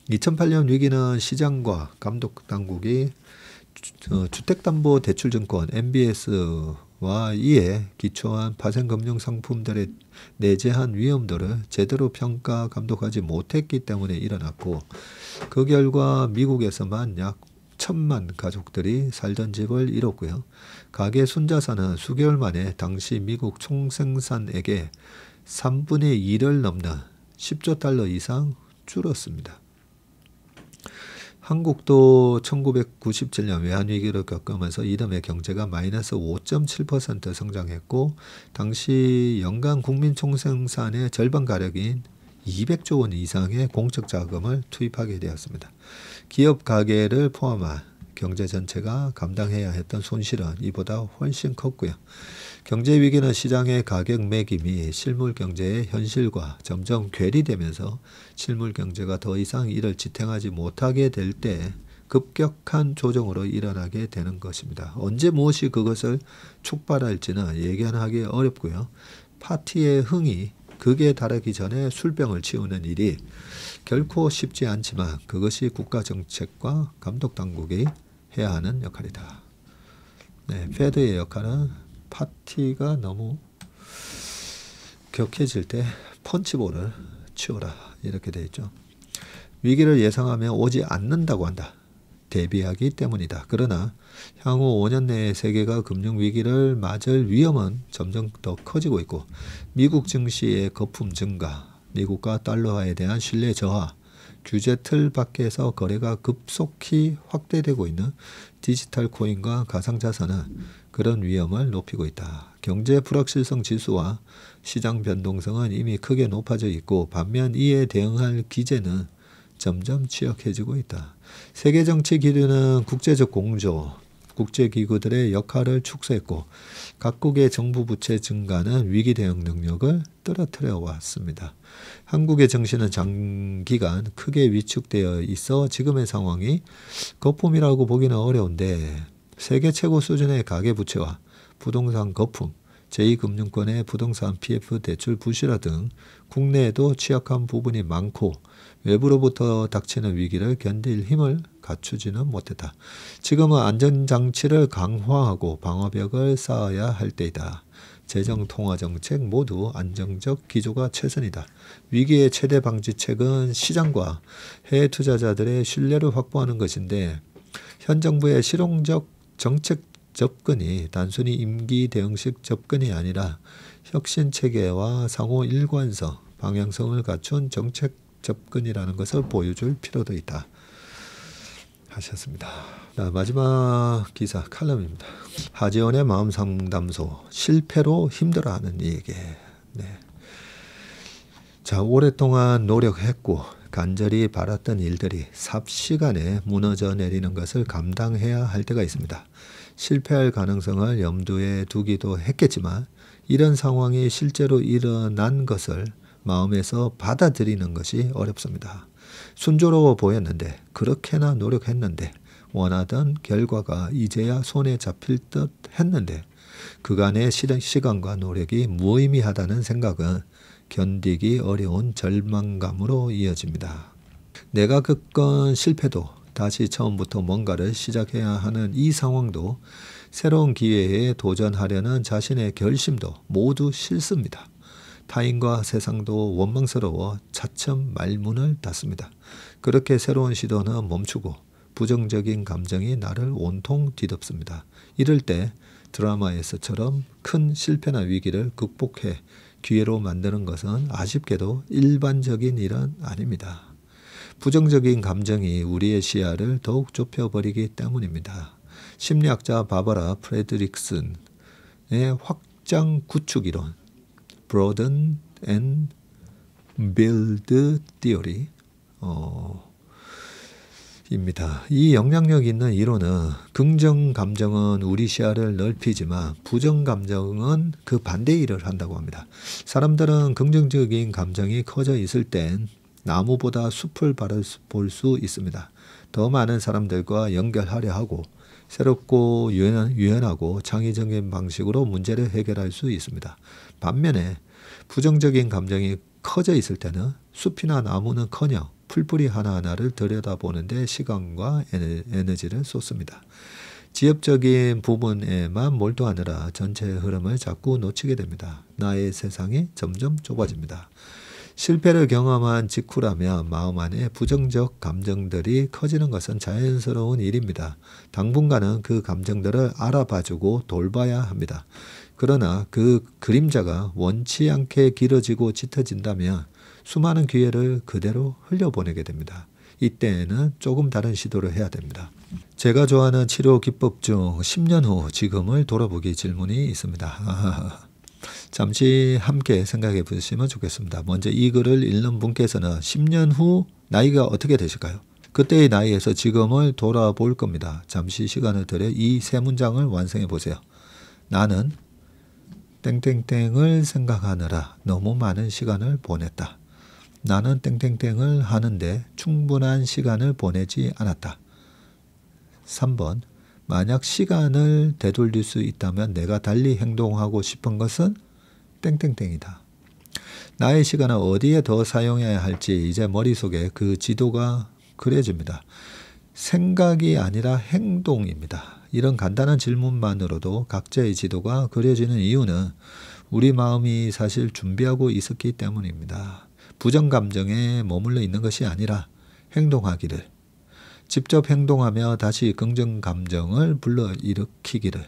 2008년 위기는 시장과 감독당국이 주택담보대출증권 MBS와 이에 기초한 파생금융상품들의 내재한 위험도를 제대로 평가 감독하지 못했기 때문에 일어났고 그 결과 미국에서만 약 1,000만 가족들이 살던 집을 잃었고요. 가계 순자산은 수개월 만에 당시 미국 총생산액의 3분의 2를 넘는 10조 달러 이상 줄었습니다. 한국도 1997년 외환위기를 겪으면서 이듬해 경제가 마이너스 5.7% 성장했고 당시 연간 국민총생산의 절반가량인 200조 원 이상의 공적 자금을 투입하게 되었습니다. 기업 가계를 포함한 경제 전체가 감당해야 했던 손실은 이보다 훨씬 컸고요. 경제 위기는 시장의 가격 매김이 실물 경제의 현실과 점점 괴리되면서 실물 경제가 더 이상 이를 지탱하지 못하게 될 때 급격한 조정으로 일어나게 되는 것입니다. 언제 무엇이 그것을 촉발할지는 예견하기 어렵고요. 파티의 흥이 극에 달하기 전에 술병을 치우는 일이 결코 쉽지 않지만 그것이 국가정책과 감독당국이 해야 하는 역할이다. 네, 패드의 역할은 파티가 너무 격해질 때 펀치볼을 치워라 이렇게 되어 있죠. 위기를 예상하면 오지 않는다고 한다. 대비하기 때문이다. 그러나 향후 5년 내에 세계가 금융위기를 맞을 위험은 점점 더 커지고 있고 미국 증시의 거품 증가, 미국과 달러화에 대한 신뢰 저하, 규제 틀 밖에서 거래가 급속히 확대되고 있는 디지털 코인과 가상자산은 그런 위험을 높이고 있다. 경제 불확실성 지수와 시장 변동성은 이미 크게 높아져 있고 반면 이에 대응할 기제는 점점 취약해지고 있다. 세계 정치 기류는 국제적 공조, 국제기구들의 역할을 축소했고 각국의 정부 부채 증가는 위기 대응 능력을 떨어뜨려 왔습니다. 한국의 정신은 장기간 크게 위축되어 있어 지금의 상황이 거품이라고 보기는 어려운데 세계 최고 수준의 가계부채와 부동산 거품, 제2금융권의 부동산 PF 대출 부실화 등 국내에도 취약한 부분이 많고 외부로부터 닥치는 위기를 견딜 힘을 갖추지는 못했다. 지금은 안전장치를 강화하고 방어벽을 쌓아야 할 때이다. 재정, 통화 정책 모두 안정적 기조가 최선이다. 위기의 최대 방지책은 시장과 해외 투자자들의 신뢰를 확보하는 것인데 현 정부의 실용적 정책 접근이 단순히 임기 대응식 접근이 아니라 혁신 체계와 상호 일관성, 방향성을 갖춘 정책 접근이라는 것을 보여줄 필요도 있다. 하셨습니다. 마지막 기사 칼럼입니다. 하지원의 마음상담소 실패로 힘들어하는 이에게. 네. 자, 오랫동안 노력했고 간절히 바랐던 일들이 삽시간에 무너져 내리는 것을 감당해야 할 때가 있습니다. 실패할 가능성을 염두에 두기도 했겠지만 이런 상황이 실제로 일어난 것을 마음에서 받아들이는 것이 어렵습니다. 순조로워 보였는데 그렇게나 노력했는데 원하던 결과가 이제야 손에 잡힐 듯 했는데 그간의 시간과 노력이 무의미하다는 생각은 견디기 어려운 절망감으로 이어집니다. 내가 겪은 실패도 다시 처음부터 뭔가를 시작해야 하는 이 상황도 새로운 기회에 도전하려는 자신의 결심도 모두 싫습니다. 타인과 세상도 원망스러워 차츰 말문을 닫습니다. 그렇게 새로운 시도는 멈추고 부정적인 감정이 나를 온통 뒤덮습니다. 이럴 때 드라마에서처럼 큰 실패나 위기를 극복해 기회로 만드는 것은 아쉽게도 일반적인 일은 아닙니다. 부정적인 감정이 우리의 시야를 더욱 좁혀버리기 때문입니다. 심리학자 바바라 프레드릭슨의 확장 구축 이론 Broaden and Build Theory 입니다. 이 영향력 있는 이론은 긍정 감정은 우리 시야를 넓히지만 부정 감정은 그 반대의 일을 한다고 합니다. 사람들은 긍정적인 감정이 커져 있을 땐 나무보다 숲을 볼 수 있습니다. 더 많은 사람들과 연결하려 하고 새롭고 유연하고 창의적인 방식으로 문제를 해결할 수 있습니다. 반면에 부정적인 감정이 커져 있을 때는 숲이나 나무는커녕 풀뿌리 하나하나를 들여다보는데 시간과 에너지를 쏟습니다. 지엽적인 부분에만 몰두하느라 전체의 흐름을 자꾸 놓치게 됩니다. 나의 세상이 점점 좁아집니다. 실패를 경험한 직후라면 마음 안에 부정적 감정들이 커지는 것은 자연스러운 일입니다. 당분간은 그 감정들을 알아봐주고 돌봐야 합니다. 그러나 그 그림자가 원치 않게 길어지고 짙어진다면 수많은 기회를 그대로 흘려보내게 됩니다. 이때에는 조금 다른 시도를 해야 됩니다. 제가 좋아하는 치료 기법 중 10년 후 지금을 돌아보기 질문이 있습니다. 잠시 함께 생각해 보시면 좋겠습니다. 먼저 이 글을 읽는 분께서는 10년 후 나이가 어떻게 되실까요? 그때의 나이에서 지금을 돌아볼 겁니다. 잠시 시간을 들여 이 세 문장을 완성해 보세요. 나는 땡땡땡을 생각하느라 너무 많은 시간을 보냈다. 나는 땡땡땡을 하는데 충분한 시간을 보내지 않았다. 3번 만약 시간을 되돌릴 수 있다면 내가 달리 행동하고 싶은 것은 땡땡땡이다. 나의 시간을 어디에 더 사용해야 할지 이제 머릿속에 그 지도가 그려집니다. 생각이 아니라 행동입니다. 이런 간단한 질문만으로도 각자의 지도가 그려지는 이유는 우리 마음이 사실 준비하고 있었기 때문입니다. 부정감정에 머물러 있는 것이 아니라 행동하기를, 직접 행동하며 다시 긍정감정을 불러일으키기를,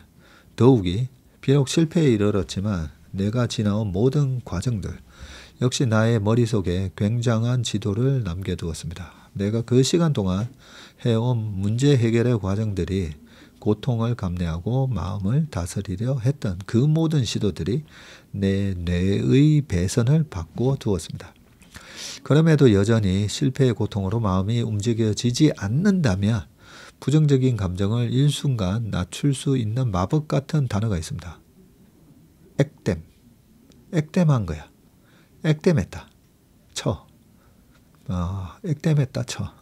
더욱이 비록 실패에 이르렀지만 내가 지나온 모든 과정들 역시 나의 머릿속에 굉장한 지도를 남겨두었습니다. 내가 그 시간 동안 해온 문제 해결의 과정들이 고통을 감내하고 마음을 다스리려 했던 그 모든 시도들이 내 뇌의 배선을 바꾸어 두었습니다. 그럼에도 여전히 실패의 고통으로 마음이 움직여지지 않는다면 부정적인 감정을 일순간 낮출 수 있는 마법 같은 단어가 있습니다. 액땜. 액땜한 거야. 액땜했다. 쳐. 액땜했다 쳐.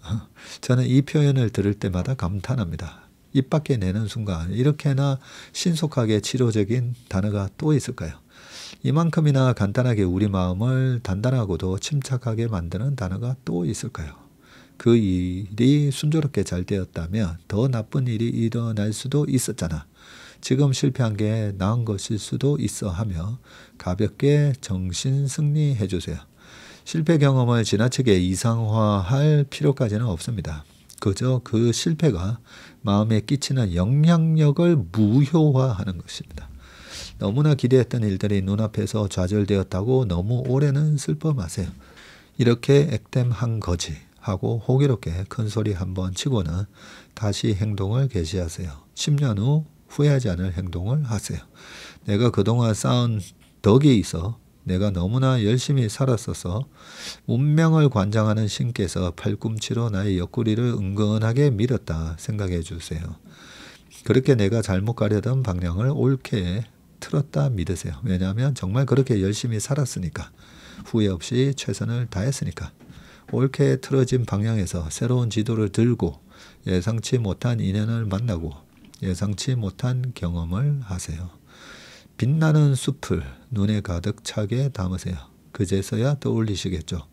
저는 이 표현을 들을 때마다 감탄합니다. 입 밖에 내는 순간 이렇게나 신속하게 치료적인 단어가 또 있을까요? 이만큼이나 간단하게 우리 마음을 단단하고도 침착하게 만드는 단어가 또 있을까요? 그 일이 순조롭게 잘 되었다면 더 나쁜 일이 일어날 수도 있었잖아. 지금 실패한 게 나은 것일 수도 있어 하며 가볍게 정신 승리해 주세요. 실패 경험을 지나치게 이상화할 필요까지는 없습니다. 그저 그 실패가 마음에 끼치는 영향력을 무효화하는 것입니다. 너무나 기대했던 일들이 눈앞에서 좌절되었다고 너무 오래는 슬퍼 마세요. 이렇게 액땜한 거지 하고 호기롭게 큰소리 한번 치고는 다시 행동을 개시하세요. 10년 후 후회하지 않을 행동을 하세요. 내가 그동안 쌓은 덕이 있어 내가 너무나 열심히 살았어서 운명을 관장하는 신께서 팔꿈치로 나의 옆구리를 은근하게 밀었다 생각해 주세요. 그렇게 내가 잘못 가려던 방향을 옳게 틀었다 믿으세요. 왜냐하면 정말 그렇게 열심히 살았으니까. 후회 없이 최선을 다했으니까. 옳게 틀어진 방향에서 새로운 지도를 들고 예상치 못한 인연을 만나고 예상치 못한 경험을 하세요. 빛나는 숲을 눈에 가득 차게 담으세요. 그제서야 떠올리시겠죠.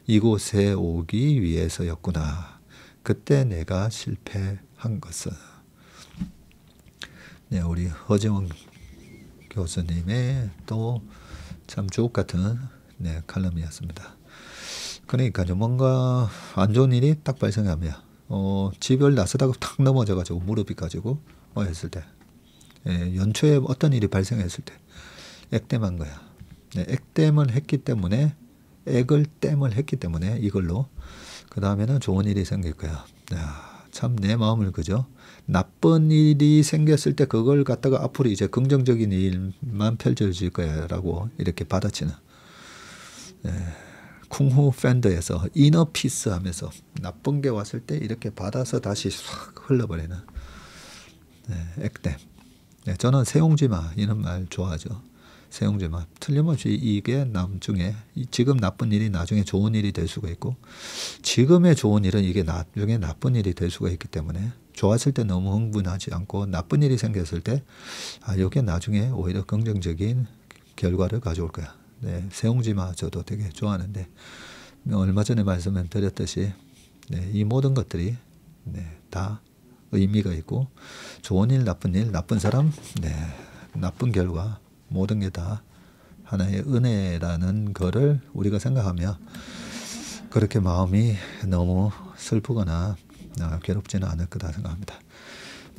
이곳에 오기 위해서였구나. 그때 내가 실패한 것은. 네, 우리 허지원 교수님의 또 참 주옥 같은 칼럼이었습니다. 그러니까요, 뭔가 안 좋은 일이 딱 발생하면 집을 나서다가 탁 넘어져가지고 무릎이 가지고 했을 때, 연초에 어떤 일이 발생했을 때 액땜한 거야. 액땜을 했기 때문에 땜을 했기 때문에 이걸로 그 다음에는 좋은 일이 생길 거야. 참 내 마음을 그죠? 나쁜 일이 생겼을 때 그걸 갖다가 앞으로 이제 긍정적인 일만 펼쳐질 거야라고 이렇게 받아치는. 쿵후 팬더에서 이너 피스 하면서 나쁜 게 왔을 때 이렇게 받아서 다시 확 흘러버리는 액땜. 저는 세옹지마 이런 말 좋아하죠. 세옹지마. 틀림없이 이게 나중에 지금 나쁜 일이 나중에 좋은 일이 될 수가 있고 지금의 좋은 일은 이게 나중에 나쁜 일이 될 수가 있기 때문에 좋았을 때 너무 흥분하지 않고 나쁜 일이 생겼을 때 이게 나중에 오히려 긍정적인 결과를 가져올 거야. 세옹지마 저도 되게 좋아하는데 얼마 전에 말씀을 드렸듯이 이 모든 것들이 다 의미가 있고 좋은 일, 나쁜 사람, 나쁜 결과 모든 게 다 하나의 은혜라는 거를 우리가 생각하며 그렇게 마음이 너무 슬프거나 괴롭지는 않을 거다 생각합니다.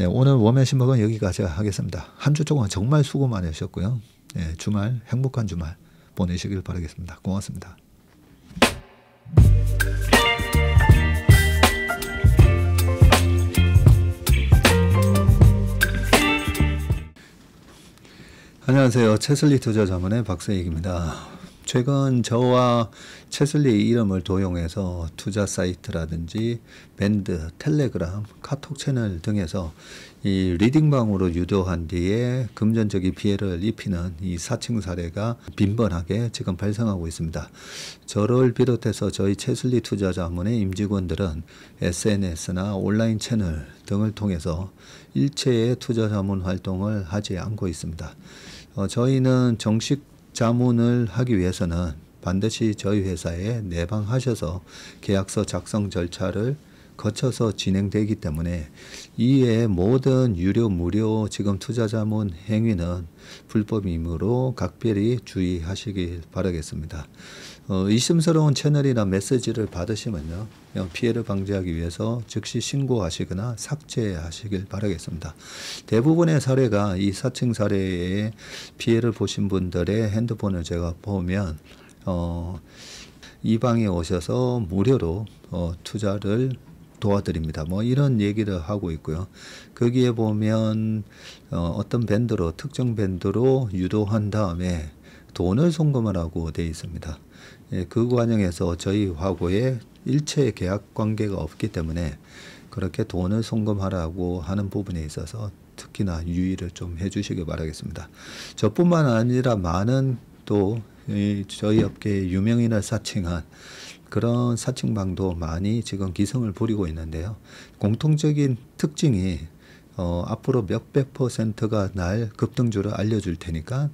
오늘 웜의 신박은 여기까지 하겠습니다. 한 주 동안 정말 수고 많으셨고요. 주말 행복한 주말 보내시길 바라겠습니다. 고맙습니다. 안녕하세요. 채슬리 투자자문의 박세익입니다. 최근 저와 채슬리 이름을 도용해서 투자 사이트라든지 밴드, 텔레그램, 카톡 채널 등에서 이 리딩방으로 유도한 뒤에 금전적인 피해를 입히는 이 사칭 사례가 빈번하게 지금 발생하고 있습니다. 저를 비롯해서 저희 채슬리 투자자문의 임직원들은 SNS나 온라인 채널 등을 통해서 일체의 투자자문 활동을 하지 않고 있습니다. 저희는 정식 자문을 하기 위해서는 반드시 저희 회사에 내방하셔서 계약서 작성 절차를 거쳐서 진행되기 때문에 이외의 모든 유료, 무료 지금 투자자문 행위는 불법이므로 각별히 주의하시길 바라겠습니다. 의심스러운 채널이나 메시지를 받으시면요, 피해를 방지하기 위해서 즉시 신고하시거나 삭제하시길 바라겠습니다. 대부분의 사례가 이 사칭 사례에 피해를 보신 분들의 핸드폰을 제가 보면 이 방에 오셔서 무료로 투자를 도와드립니다. 뭐 이런 얘기를 하고 있고요. 거기에 보면 어떤 밴드로 특정 밴드로 유도한 다음에 돈을 송금하라고 되어 있습니다. 예, 그 과정에서 저희하고의 일체 계약 관계가 없기 때문에 그렇게 돈을 송금하라고 하는 부분에 있어서 특히나 유의를 좀 해주시기 바라겠습니다. 저뿐만 아니라 많은 또 저희 업계의 유명인을 사칭한 그런 사칭방도 많이 지금 기승을 부리고 있는데요. 공통적인 특징이 앞으로 몇백 %가 날 급등주를 알려줄 테니까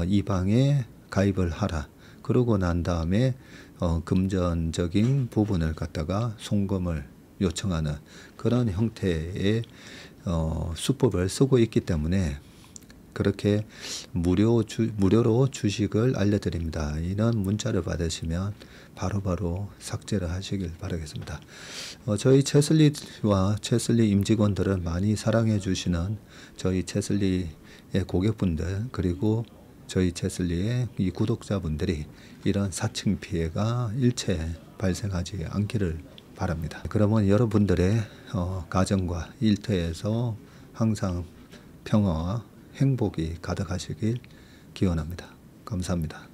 이 방에 가입을 하라. 그러고 난 다음에 금전적인 부분을 갖다가 송금을 요청하는 그런 형태의 수법을 쓰고 있기 때문에 그렇게 무료로 주식을 알려드립니다. 이런 문자를 받으시면 바로바로 삭제를 하시길 바라겠습니다. 저희 채슬리와 채슬리 임직원들을 많이 사랑해 주시는 저희 채슬리의 고객분들 그리고 저희 채슬리의 이 구독자분들이 이런 사칭 피해가 일체 발생하지 않기를 바랍니다. 그러면 여러분들의 가정과 일터에서 항상 평화와 행복이 가득하시길 기원합니다. 감사합니다.